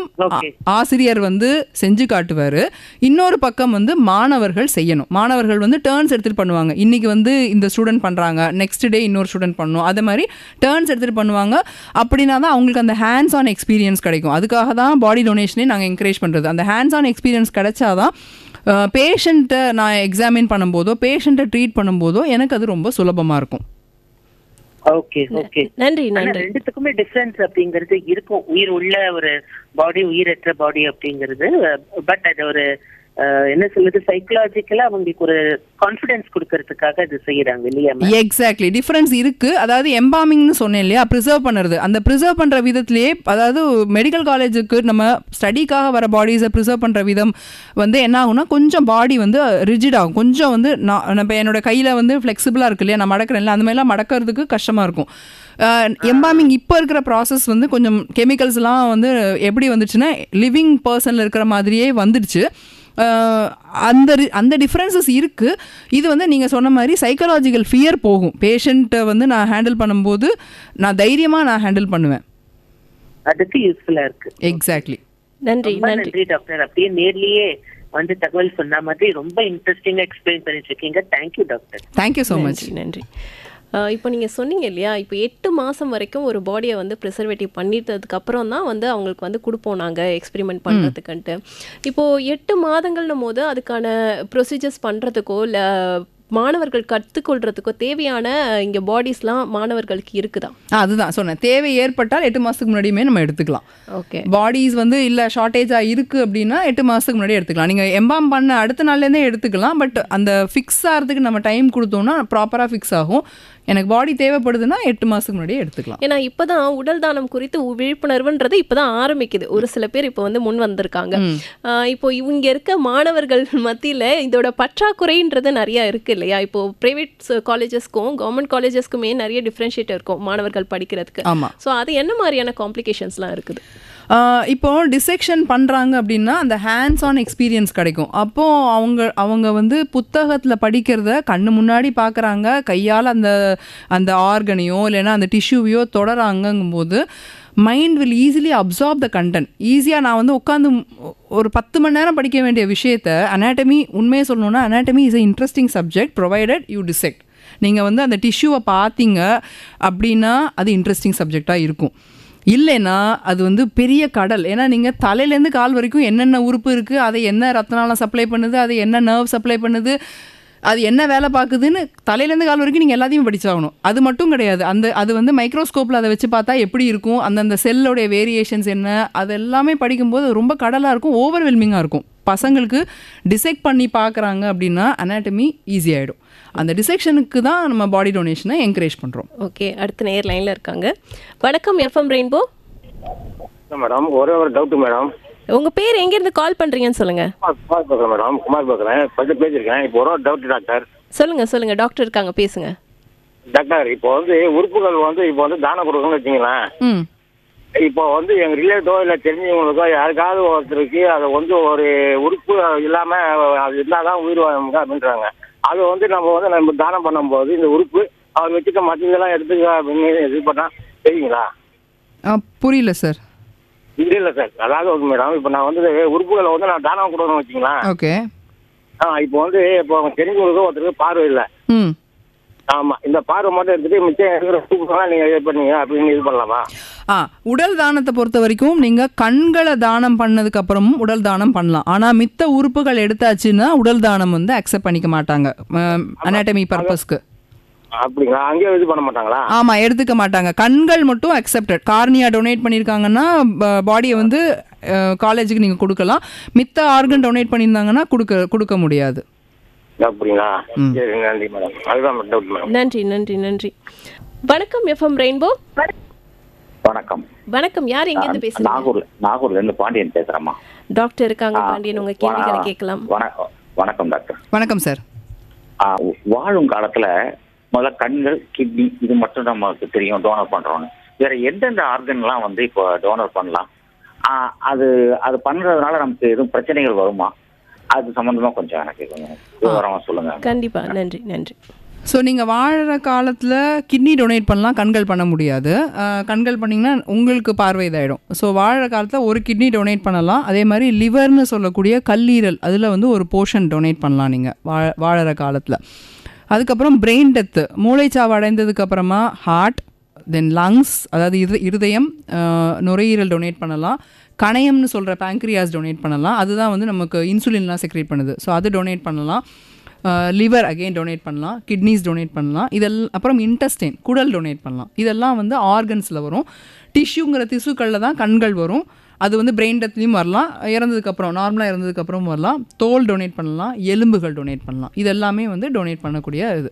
ஆசிரியர் வந்து செஞ்சு காட்டுவார், இன்னொரு பக்கம் வந்து மாணவர்கள் செய்யணும். மாணவர்கள் வந்து டேர்ன்ஸ் எடுத்துகிட்டு பண்ணுவாங்க. இன்றைக்கி வந்து இந்த ஸ்டூடெண்ட் பண்ணுறாங்க, நெக்ஸ்ட் டே இன்னொரு ஸ்டூடெண்ட் பண்ணணும், அதே மாதிரி டேர்ன்ஸ் எடுத்துகிட்டு பண்ணுவாங்க. அப்படின்னா தான் அவங்களுக்கு அந்த ஹேண்ட்ஸ் ஆன் எக்ஸ்பீரியன்ஸ் கிடைக்கும். அதுக்காக தான் பாடி டொனேஷனே நாங்கள் என்கரேஜ் பண்ணுறது. அந்த ஹேண்ட்ஸ் ஆன் எக்ஸ்பீரியன்ஸ் கிடைச்சாதான் பேஷண்ட்டை நான் எக்ஸாமின் பண்ணும்போதோ பேஷண்ட்டை ட்ரீட் பண்ணும்போதோ எனக்கு அது ரொம்ப சுலபமாக இருக்கும். ஓகே ஓகே, நன்றி. ரெண்டுத்துக்குமே டிஃபரன்ஸ் அப்படிங்கிறது இருக்கும், உயிர் உள்ள ஒரு பாடி, உயிரற்ற பாடி அப்படிங்கிறது. பட் அது ஒரு என்ன சொல்லுது, சைக்கலாஜிக்கலா அவங்களுக்கு ஒரு கான்ஃபிடன்ஸ் கொடுக்கறதுக்காக இது செய்யறாங்க இல்லையா? எக்ஸாக்ட்லி, டிஃபரன்ஸ் இருக்கு. அதாவது எம்பாமிங்னு சொன்னேன் இல்லையா, ப்ரிசர்வ் பண்ணுறது, அந்த ப்ரிசர்வ் பண்ணுற விதத்திலேயே, அதாவது மெடிக்கல் காலேஜுக்கு நம்ம ஸ்டடிக்காக வர பாடிஸை ப்ரிசர்வ் பண்ணுற விதம் வந்து என்ன ஆகும்னா, கொஞ்சம் பாடி வந்து ரிஜிட் ஆகும், கொஞ்சம் வந்து நம்ம என்னோட கையில் வந்து ஃப்ளெக்சிபிளாக இருக்கு இல்லையா, நான் மடக்கிறேன்ல, அந்த மாதிரிலாம் மடக்கிறதுக்கு கஷ்டமாக இருக்கும். எம்பாமிங் இப்போ இருக்கிற ப்ராசஸ் வந்து கொஞ்சம் கெமிக்கல்ஸ்லாம் வந்து எப்படி வந்துடுச்சுன்னா லிவிங் பர்சனில் இருக்கிற மாதிரியே வந்துடுச்சு. அந்த டிஃப்ரென்சஸ் இருக்குது. இது வந்து நீங்கள் சொன்ன மாதிரி சைக்கலாஜிக்கல் ஃபியர் போகும். பேஷண்ட்டை வந்து நான் ஹேண்டில் பண்ணும்போது நான் தைரியமாக ஹேண்டில் பண்ணுவேன். அதுக்கு யூஸ்ஃபுல்லா இருக்கு. எக்ஸாக்ட்லி. நன்றி ரொம்ப நன்றி நன்றி டாக்டர். அப்படியே நேர்லயே வந்து தகவல் சொன்ன மாதிரி ரொம்ப இன்ட்ரெஸ்டிங்கா எக்ஸ்பிளைன் பண்ணிட்டு இருக்கீங்க. Thank you doctor. Thank you so much. நன்றி நன்றி. இப்போ நீங்கள் சொன்னீங்க இல்லையா, இப்போ 8 மாதம் வரைக்கும் ஒரு பாடியை வந்து ப்ரிசர்வேட்டிவ் பண்ணிட்டதுக்கு அப்புறம் தான் வந்து அவங்களுக்கு வந்து கொடுப்போம் நாங்கள் எக்ஸ்பெரிமெண்ட் பண்ணுறதுக்குன்ட்டு. இப்போது 8 மாதங்கள்னும் போது அதுக்கான ப்ரொசீஜர்ஸ் பண்ணுறதுக்கோ இல்லை மாணவர்கள் கற்றுக்கொள்றதுக்கோ தேவையான இங்கே பாடிஸ்லாம் மாணவர்களுக்கு இருக்குதா? அதுதான் சொன்னேன், தேவை ஏற்பட்டால் 8 மாதத்துக்கு முன்னாடியுமே நம்ம எடுத்துக்கலாம். ஓகே. பாடிஸ் வந்து இல்லை ஷார்ட்டேஜாக இருக்குது அப்படின்னா 8 மாதத்துக்கு முன்னாடி எடுத்துக்கலாம். நீங்கள் எம்பாம் பண்ண அடுத்த நாள்லேருந்தே எடுத்துக்கலாம். பட் அந்த ஃபிக்ஸ் ஆகிறதுக்கு நம்ம டைம் கொடுத்தோம்னா ப்ராப்பராக ஃபிக்ஸ் ஆகும். எனக்கு பாடி தேவைப்படுதுன்னா 8 மாதத்துக்கு முன்னாடியே எடுத்துக்கலாம். ஏன்னா இப்போ தான் உடல் தானம் குறித்து விழிப்புணர்வுன்றது இப்போ தான் ஆரம்பிக்குது. ஒரு சில பேர் இப்போ வந்து முன் வந்திருக்காங்க. இப்போ இவங்க இருக்க மாணவர்கள் மத்தியில் இதோட பற்றாக்குறைன்றது நிறையா இருக்குது இல்லையா? இப்போ ப்ரைவேட் காலேஜஸ்க்கும் கவர்மெண்ட் காலேஜஸ்க்குமே நிறைய டிஃப்ரென்ஷியேட் இருக்கும் மாணவர்கள் படிக்கிறதுக்கு. ஆமாம். ஸோ அது என்ன மாதிரியான காம்ப்ளிகேஷன்ஸ்லாம் இருக்குது? இப்போ டிசெக்ஷன் பண்ணுறாங்க அப்படின்னா அந்த ஹேண்ட்ஸ் ஆன் எக்ஸ்பீரியன்ஸ் கிடைக்கும். அப்போது அவங்க வந்து புத்தகத்தில் படிக்கிறத கண்ணு முன்னாடி பார்க்குறாங்க, கையால் அந்த ஆர்கனையோ இல்லைன்னா அந்த டிஷ்யூவையோ தொடராங்கங்கும்போது mind will easily absorb the content. ஈஸியாக நான் வந்து உட்காந்து ஒரு 10 மணி நேரம் படிக்க வேண்டிய விஷயத்தை அனாட்டமி, உண்மையை சொல்லணுன்னா anatomy is a interesting subject provided you dissect. நீங்கள் வந்து அந்த டிஷ்யூவை பார்த்தீங்க அப்படின்னா அது இன்ட்ரெஸ்டிங் சப்ஜெக்டாக இருக்கும். இல்லைன்னா அது வந்து பெரிய கடல். ஏன்னா நீங்கள் தலையிலேருந்து கால் வரைக்கும் என்னென்ன உறுப்பு இருக்குது, அதை என்ன ரத்தனாலம் சப்ளை பண்ணுது, அது என்ன நர்வ் சப்ளை பண்ணுது, அது என்ன வேலை பார்க்குதுன்னு தலையிலேருந்து கால் வரைக்கும் நீங்கள் எல்லாத்தையும் படிச்சாகணும். அது மட்டும் கிடையாது, அது வந்து மைக்ரோஸ்கோப்பில் அதை வச்சு பார்த்தா எப்படி இருக்கும், அந்தந்த செல்லோடைய வேரியேஷன்ஸ் என்ன, அது எல்லாமே படிக்கும்போது ரொம்ப கடலாக இருக்கும், ஓவர்வெல்மிங்காக இருக்கும். பசங்களுக்கு டிசெக்ட் பண்ணி பார்க்குறாங்க அப்படின்னா அனாட்டமி ஈஸி ஆகிடும். அந்த டிசெக்ஷனுக்கு தான் நம்ம பாடி டொனேஷனை என்கரேஜ் பண்ணுறோம். ஓகே, அடுத்த நேர் லைனில் இருக்காங்க. வணக்கம் எஃப்எம் ரெயின்போ. மேடம் ஒரே ஒரு டவுட் மேடம். உங்கள் பேர் எங்கேருந்து கால் பண்ணுறீங்கன்னு சொல்லுங்கள். குமார் பேசுகிறேன் மேடம். குமார் பேசுகிறேன். பத்து பேசியிருக்கேன். இப்போ ஒரு டவுட் டாக்டர். சொல்லுங்கள் டாக்டர் இருக்காங்க, பேசுங்க டாக்டர். இப்போ வந்து உறுப்புகள் வந்து இப்போ வந்து தானம் கொடுக்கணும்னு வச்சிங்களேன். இப்போ வந்து எங்கள் ரிலேட்டிவோ இல்லை தெரிஞ்சவங்களுக்கோ யாருக்காவது ஒருத்தருக்கு அதை வந்து ஒரு உறுப்பு இல்லாமல் அது இருந்தால் தான் உயிர் வாங்க அப்படின்றாங்க. அது வந்து நம்ம தானம் பண்ணும்போது இந்த உறுப்பு அவர் வச்சுக்க மற்றதெல்லாம் எடுத்துக்க அப்படின்னு இது பண்ணால் தெரியுங்களா? புரியல சார். இல்லை சார், அதாவது மேடம் இப்போ நான் வந்து உறுப்புகளை வந்து நான் தானம் கொடுக்கணும்னு வச்சிங்களா. ஓகே. இப்போ வந்து இப்போ தெரிஞ்சவங்களுக்கோ ஒருத்தருக்கு பார்வை இல்லை. ஆமா, இந்த பார்வை மட்டும் எடுத்துட்டு மிச்சம் இருக்கிற உறுப்புகள்லாம் நீங்க இது பண்ணீங்க அப்படின்னு இது பண்ணலாமா? உடல் தானத்தை பொறுத்த வரைக்கும் நீங்க கண்களை தானம் பண்ணதுக்கு அப்புறமும் உடல் தானம் பண்ணலாம். ஆனா மித்த உறுப்புகள் எடுத்தாச்சுன்னா உடல் தானம் வந்து அக்செப்ட் பண்ணிக்க மாட்டாங்க அனாட்டமி பர்பஸ்க்கு. அப்படிங்களா? அங்கேயே இது பண்ண மாட்டாங்களா? ஆமா, எடுத்துக்க மாட்டாங்க. கண்கள் மட்டும் அக்செப்டட். கார்னியா டொனேட் பண்ணியிருக்காங்கன்னா பாடியை வந்து காலேஜுக்கு நீங்க கொடுக்கலாம். மித்த ஆர்கன் டொனேட் பண்ணியிருந்தாங்கன்னா கொடுக்க முடியாது. அப்படிங்களா? சரி, நன்றி மேடம். அதுதான் டவுட் மேடம். நன்றி நன்றி நன்றி. வணக்கம் எஃப்எம் ரெயின்போ. வணக்கம். வணக்கம், யார் எங்க இருந்து பேசுறீங்க? நாகூர்ல இருந்து பாண்டியன் பேசுறேம்மா. டாக்டர் இருக்காங்க பாண்டியன், உங்க கேள்விகளை கேட்கலாம். வணக்கம் டாக்டர். வணக்கம் சார். வாழும் காலத்துல முதல்ல கண்கள், கிட்னி இது மட்டும் நமக்கு தெரியும் டோனர் பண்றோம்னு. வேற எந்தெந்த ஆர்கன்லாம் வந்து இப்போ டோனர் பண்ணலாம்? அது பண்றதுனால நமக்கு எதுவும் பிரச்சனைகள் வருமா? அது சம்பந்தமா கொஞ்சம் எனக்கு விவரமா சொல்லுங்க. கண்டிப்பா. நன்றி நன்றி. ஸோ நீங்கள் வாழற காலத்தில் கிட்னி டொனேட் பண்ணலாம், கண்கள் பண்ண முடியாது. கண்கள் பண்ணிங்கன்னா உங்களுக்கு பார்வை இதாகிடும். ஸோ வாழற காலத்தில் ஒரு கிட்னி டொனேட் பண்ணலாம். அதே மாதிரி லிவர்னு சொல்லக்கூடிய கல்லீரல், அதில் வந்து ஒரு போர்ஷன் டொனேட் பண்ணலாம் நீங்கள் வாழற காலத்தில். அதுக்கப்புறம் பிரெயின் டெத்து, மூளைச்சாவு அடைந்ததுக்கப்புறமா ஹார்ட், தென் லங்ஸ், அதாவது இருதயம், நுரையீரல் டொனேட் பண்ணலாம். கணையம்னு சொல்கிற பேங்க்ரியாஸ் டொனேட் பண்ணலாம். அதுதான் வந்து நமக்கு இன்சுலின்லாம் செக்ரேட் பண்ணுது. ஸோ அது டொனேட் பண்ணலாம். லிவர் அகெயின் டொனேட் பண்ணலாம். கிட்னிஸ் டொனேட் பண்ணலாம். அப்புறம் இன்டெஸ்டைன், குடல் டொனேட் பண்ணலாம். இதெல்லாம் வந்து ஆர்கன்ஸில் வரும். டிஷ்யூங்கிற திசுக்களில் தான் கண்கள் வரும். அது வந்து பிரெயின் டெத்லேயும் வரலாம், இறந்ததுக்கப்புறம் நார்மலாக இறந்ததுக்கப்புறம் வரலாம். தோல் டொனேட் பண்ணலாம், எலும்புகள் டொனேட் பண்ணலாம். இது எல்லாமே வந்து டொனேட் பண்ணக்கூடிய இது.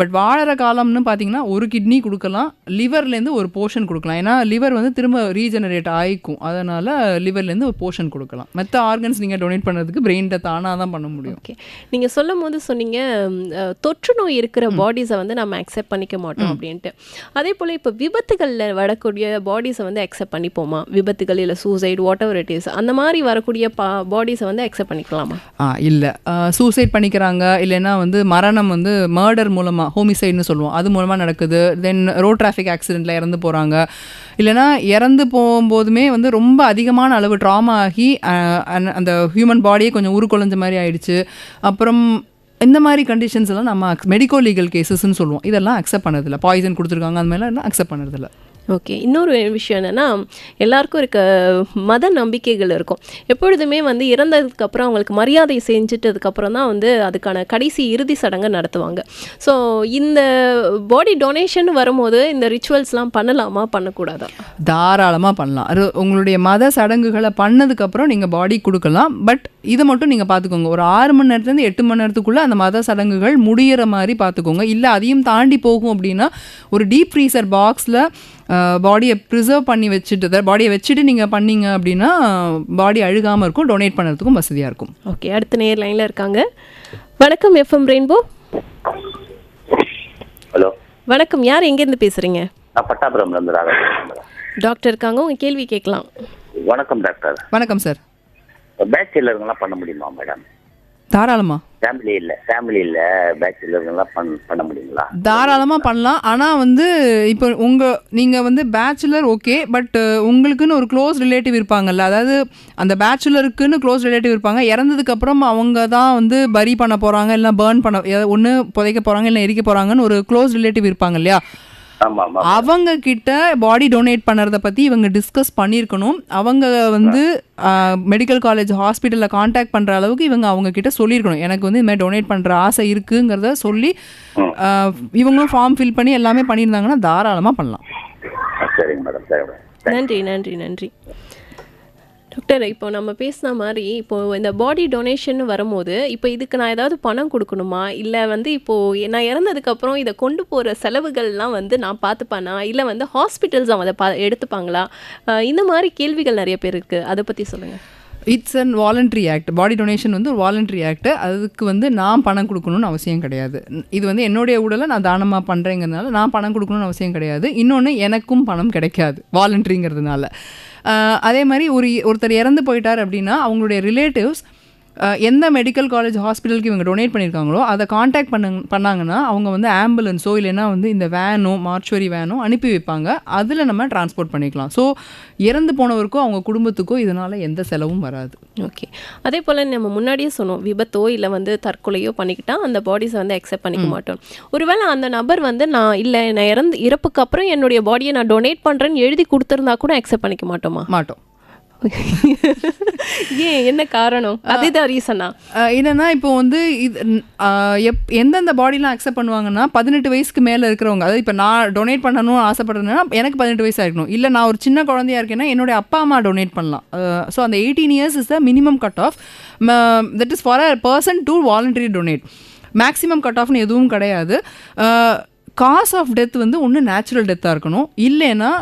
பட் வாழற காலம்னு பார்த்தீங்கன்னா ஒரு கிட்னி கொடுக்கலாம், லிவர்லேருந்து ஒரு போர்ஷன் கொடுக்கலாம். ஏன்னா லிவர் வந்து திரும்ப ரீஜெனரேட் ஆகிக்கும், அதனால் லிவர்லேருந்து ஒரு போர்ஷன் கொடுக்கலாம். மற்ற ஆர்கன்ஸ் நீங்கள் டொனேட் பண்ணுறதுக்கு பிரெயின் டெத் ஆனால் தான் பண்ண முடியும். ஓகே, நீங்கள் சொல்லும் போது சொன்னீங்க தொற்று நோய் இருக்கிற பாடிஸை வந்து நம்ம அக்செப்ட் பண்ணிக்க மாட்டோம் அப்படின்ட்டு. அதே போல் இப்போ விபத்துகளில் வரக்கூடிய பாடிஸை வந்து அக்செப்ட் பண்ணிப்போமா? விபத்துகள் இல்லை suicide, what ever it is, அந்த மாதிரி வரக்கூடிய பாடிஸை வந்து அக்செப்ட் பண்ணிக்கலாமா? இல்லை, சூசைட் பண்ணிக்கிறாங்க, இல்லைன்னா வந்து மரணம் வந்து மர்டர் மூலமாக மூலமாக, ஹோமிசைட்னு சொல்லுவோம், அது மூலமாக நடக்குது. தென் ரோட் டிராஃபிக் ஆக்சிடெண்ட்டில் இறந்து போகிறாங்க. இல்லைனா இறந்து போகும்போதுமே வந்து ரொம்ப அதிகமான அளவு ட்ராமா ஆகி அந்த ஹியூமன் பாடியே கொஞ்சம் உருக்குலைஞ்ச மாதிரி ஆயிடுச்சு. அப்புறம் இந்த மாதிரி கண்டிஷன்ஸ் எல்லாம் நம்ம மெடிக்கோ லீகல் கேசஸ்ன்னு சொல்லுவோம். இதெல்லாம் அக்செப்ட் பண்ணதில்லை. பாய்சன் கொடுத்துருக்காங்க அந்த மாதிரிலாம் அக்செப்ட் பண்ணதில்லை. ஓகே. இன்னொரு விஷயம் என்னென்னா, எல்லாருக்கும் இருக்க மத நம்பிக்கைகள் இருக்கும். எப்பொழுதுமே வந்து இறந்ததுக்கப்புறம் அவங்களுக்கு மரியாதை செஞ்சுட்டதுக்கப்புறம் தான் வந்து அதுக்கான கடைசி இறுதி சடங்கை நடத்துவாங்க. ஸோ இந்த பாடி டொனேஷன் வரும்போது இந்த ரிச்சுவல்ஸ்லாம் பண்ணலாமா, பண்ணக்கூடாதா? தாராளமாக பண்ணலாம். அது உங்களுடைய மத சடங்குகளை பண்ணதுக்கப்புறம் நீங்கள் பாடி கொடுக்கலாம். பட் இதை மட்டும் நீங்கள் பார்த்துக்கோங்க, ஒரு 6 மணி நேரத்துலேருந்து 8 மணி நேரத்துக்குள்ளே அந்த மத சடங்குகள் முடிகிற மாதிரி பார்த்துக்கோங்க. இல்லை அதையும் தாண்டி போகும் அப்படின்னா ஒரு டீப் ஃப்ரீசர் பாக்ஸில் பாடியை ப்ரிசர்வ் பண்ணி வச்சுட்டு, பாடியை வச்சுட்டு நீங்கள் பண்ணீங்க அப்படின்னா பாடி அழுகாமல் இருக்கும், டொனேட் பண்ணுறதுக்கும் வசதியாக இருக்கும். ஓகே. அடுத்த நேர் லைனில் இருக்காங்க. வணக்கம் எஃப்எம் ரெயின்போ. ஹலோ வணக்கம். யார் எங்கேருந்து பேசுகிறீங்க? நான் பட்டாபுரம்லேருந்து ராகவன். டாக்டர் இருக்காங்க, உங்கள் கேள்வி கேட்கலாம். வணக்கம் டாக்டர். வணக்கம் சார். பேச்சுலருங்கெல்லாம் பண்ண முடியுமா மேடம்? தாராளமாக. ஃபேமிலி இல்லை பேச்சுலருங்கெல்லாம் பண்ண முடியுங்களா? தாராளமாக பண்ணலாம். ஆனால் வந்து இப்போ நீங்கள் வந்து பேச்சுலர் ஓகே, பட் உங்களுக்குன்னு ஒரு க்ளோஸ் ரிலேட்டிவ் இருப்பாங்கல்ல, அதாவது அந்த பேச்சுலருக்குன்னு க்ளோஸ் ரிலேட்டிவ் இருப்பாங்க. இறந்ததுக்கப்புறம் அவங்க தான் வந்து பரி பண்ண போகிறாங்க, இல்லை பேர்ன் பண்ண, ஒன்று புதைக்க போகிறாங்க, இல்லை எரிக்க போகிறாங்கன்னு ஒரு க்ளோஸ் ரிலேட்டிவ் இருப்பாங்க இல்லையா, அவங்க கிட்ட பாடி டொனேட் பண்ணுறதை பற்றி இவங்க டிஸ்கஸ் பண்ணியிருக்கணும். அவங்க வந்து மெடிக்கல் காலேஜ் ஹாஸ்பிட்டலில் காண்டாக்ட் பண்ணுற அளவுக்கு இவங்க அவங்க கிட்ட சொல்லியிருக்கணும், எனக்கு வந்து இதுமாதிரி டொனேட் பண்ணுற ஆசை இருக்குங்கிறத சொல்லி இவங்களும் ஃபார்ம் ஃபில் பண்ணி எல்லாமே பண்ணியிருந்தாங்கன்னா தாராளமாக பண்ணலாம். சரிங்க மேடம். நன்றி நன்றி நன்றி டாக்டர். இப்போ நம்ம பேசின மாதிரி இப்போது இந்த பாடி டொனேஷன் வரும்போது இப்போ இதுக்கு நான் ஏதாவது பணம் கொடுக்கணுமா, இல்லை வந்து இப்போது நான் இறந்ததுக்கப்புறம் இதை கொண்டு போகிற செலவுகள்லாம் வந்து நான் பார்த்துப்பேனா, இல்லை வந்து ஹாஸ்பிட்டல்ஸ் அவங்க அதை எடுத்துப்பாங்களா, இந்த மாதிரி கேள்விகள் நிறைய பேர் இருக்குது. அதை பற்றி சொல்லுங்கள். It's an voluntary act. Body donation வந்து ஒரு வாலண்ட்ரி ஆக்ட். அதுக்கு வந்து நான் பணம் கொடுக்கணும்னு அவசியம் கிடையாது. இது வந்து என்னுடைய உடலை நான் தானமாக பண்ணுறேங்கிறதுனால நான் பணம் கொடுக்கணும்னு அவசியம் கிடையாது. இன்னொன்று, எனக்கும் பணம் கிடைக்காது வாலண்ட்ரிங்கிறதுனால. அதே மாதிரி ஒருத்தர் இறந்து போயிட்டார் அப்படின்னா அவங்களுடைய ரிலேட்டிவ்ஸ் எந்த மெடிக்கல் காலேஜ் ஹாஸ்பிட்டலுக்கு இவங்க டொனேட் பண்ணியிருக்காங்களோ அதை காண்டாக்ட் பண்ணாங்கன்னா அவங்க வந்து ஆம்புலன்ஸோ இல்லைன்னா வந்து இந்த வேனோ மார்ச்சுவரி வேனோ அனுப்பி வைப்பாங்க. அதில் நம்ம டிரான்ஸ்போர்ட் பண்ணிக்கலாம். ஸோ இறந்து போனவருக்கோ அவங்க குடும்பத்துக்கோ இதனால் எந்த செலவும் வராது. ஓகே. அதே போல் நம்ம முன்னாடியே சொன்னோம், விபத்தோ இல்லை வந்து தற்கொலையோ பண்ணிக்கிட்டால் அந்த பாடிஸை வந்து அக்செப்ட் பண்ணிக்க மாட்டோம். ஒருவேளை அந்த நபர் வந்து நான் இறப்புக்கு அப்புறம் என்னுடைய பாடியை நான் டொனேட் பண்ணுறேன்னு எழுதி கொடுத்துருந்தா கூட அக்செப்ட் பண்ணிக்க மாட்டோம். ஏன், என்ன காரணம்? அதுதான் ரீசனா என்னன்னா, இப்போ வந்து எந்தெந்த பாடிலாம் அக்செப்ட் பண்ணுவாங்கன்னா 18 வயசுக்கு மேலே இருக்கிறவங்க. அதாவது இப்போ நான் டொனேட் பண்ணணும்னு ஆசைப்படுறேன்னா எனக்கு 18 வயசாக இருக்கணும். இல்லை நான் ஒரு சின்ன குழந்தையா இருக்கேன்னா என்னுடைய அப்பா அம்மா டொனேட் பண்ணலாம். ஸோ அந்த 18 years is the minimum cut off. That is for a person to voluntary donate. Maximum cut ஆஃப்னு எதுவும் கிடையாது. காஸ் ஆஃப் டெத் வந்து ஒன்று நேச்சுரல் டெத்தாக இருக்கணும், இல்லைன்னா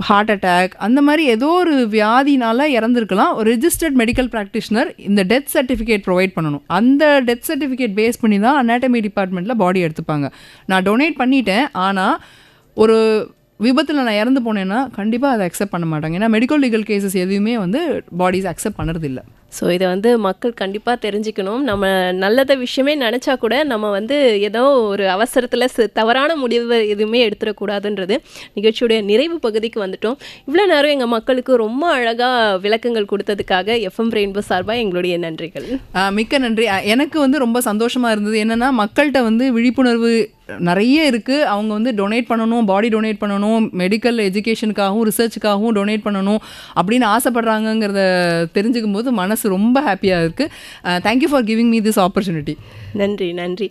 ஹார்ட் அட்டாக் அந்த மாதிரி ஏதோ ஒரு வியாதினால இறந்துருக்கலாம். ஒரு ரெஜிஸ்டர்ட் மெடிக்கல் ப்ராக்டிஷனர் இந்த டெத் சர்டிஃபிகேட் ப்ரொவைட் பண்ணணும். அந்த டெத் சர்டிஃபிகேட் பேஸ் பண்ணி தான் அனாட்டமி டிபார்ட்மெண்ட்டில் பாடி எடுத்துப்பாங்க. நான் டொனேட் பண்ணிட்டேன், ஆனால் ஒரு விபத்தில் நான் இறந்து போனேன்னா கண்டிப்பாக அதை அக்செப்ட் பண்ண மாட்டாங்க. ஏன்னா மெடிக்கல் லீகல் கேசஸ் எதுவுமே வந்து பாடிஸ் அக்செப்ட் பண்ணுறதில்லை. ஸோ இதை வந்து மக்கள் கண்டிப்பாக தெரிஞ்சுக்கணும். நம்ம நல்லத விஷயமே நினச்சா கூட நம்ம வந்து ஏதோ ஒரு அவசரத்தில் தவறான முடிவு எதுவுமே எடுத்துடக்கூடாதுன்றது. நிகழ்ச்சியுடைய நிறைவு பகுதிக்கு வந்துட்டோம். இவ்வளோ நேரம் எங்கள் மக்களுக்கு ரொம்ப அழகாக விளக்கங்கள் கொடுத்ததுக்காக எஃப்எம் ரெயின்போ சார்பாக எங்களுடைய நன்றிகள். மிக்க நன்றி. எனக்கு வந்து ரொம்ப சந்தோஷமாக இருந்தது. என்னென்னா மக்கள்கிட்ட வந்து விழிப்புணர்வு நிறைய இருக்குது. அவங்க வந்து டொனேட் பண்ணணும், பாடி டொனேட் பண்ணணும், மெடிக்கல் எஜுகேஷனுக்காகவும் ரிசர்ச்சுக்காகவும் டொனேட் பண்ணணும் அப்படின்னு ஆசைப்படுறாங்கங்கிறத தெரிஞ்சுக்கும் போது மனசு ரொம்ப ஹாப்பியாக இருக்குது. Thank you for giving me this opportunity. நன்றி நன்றி.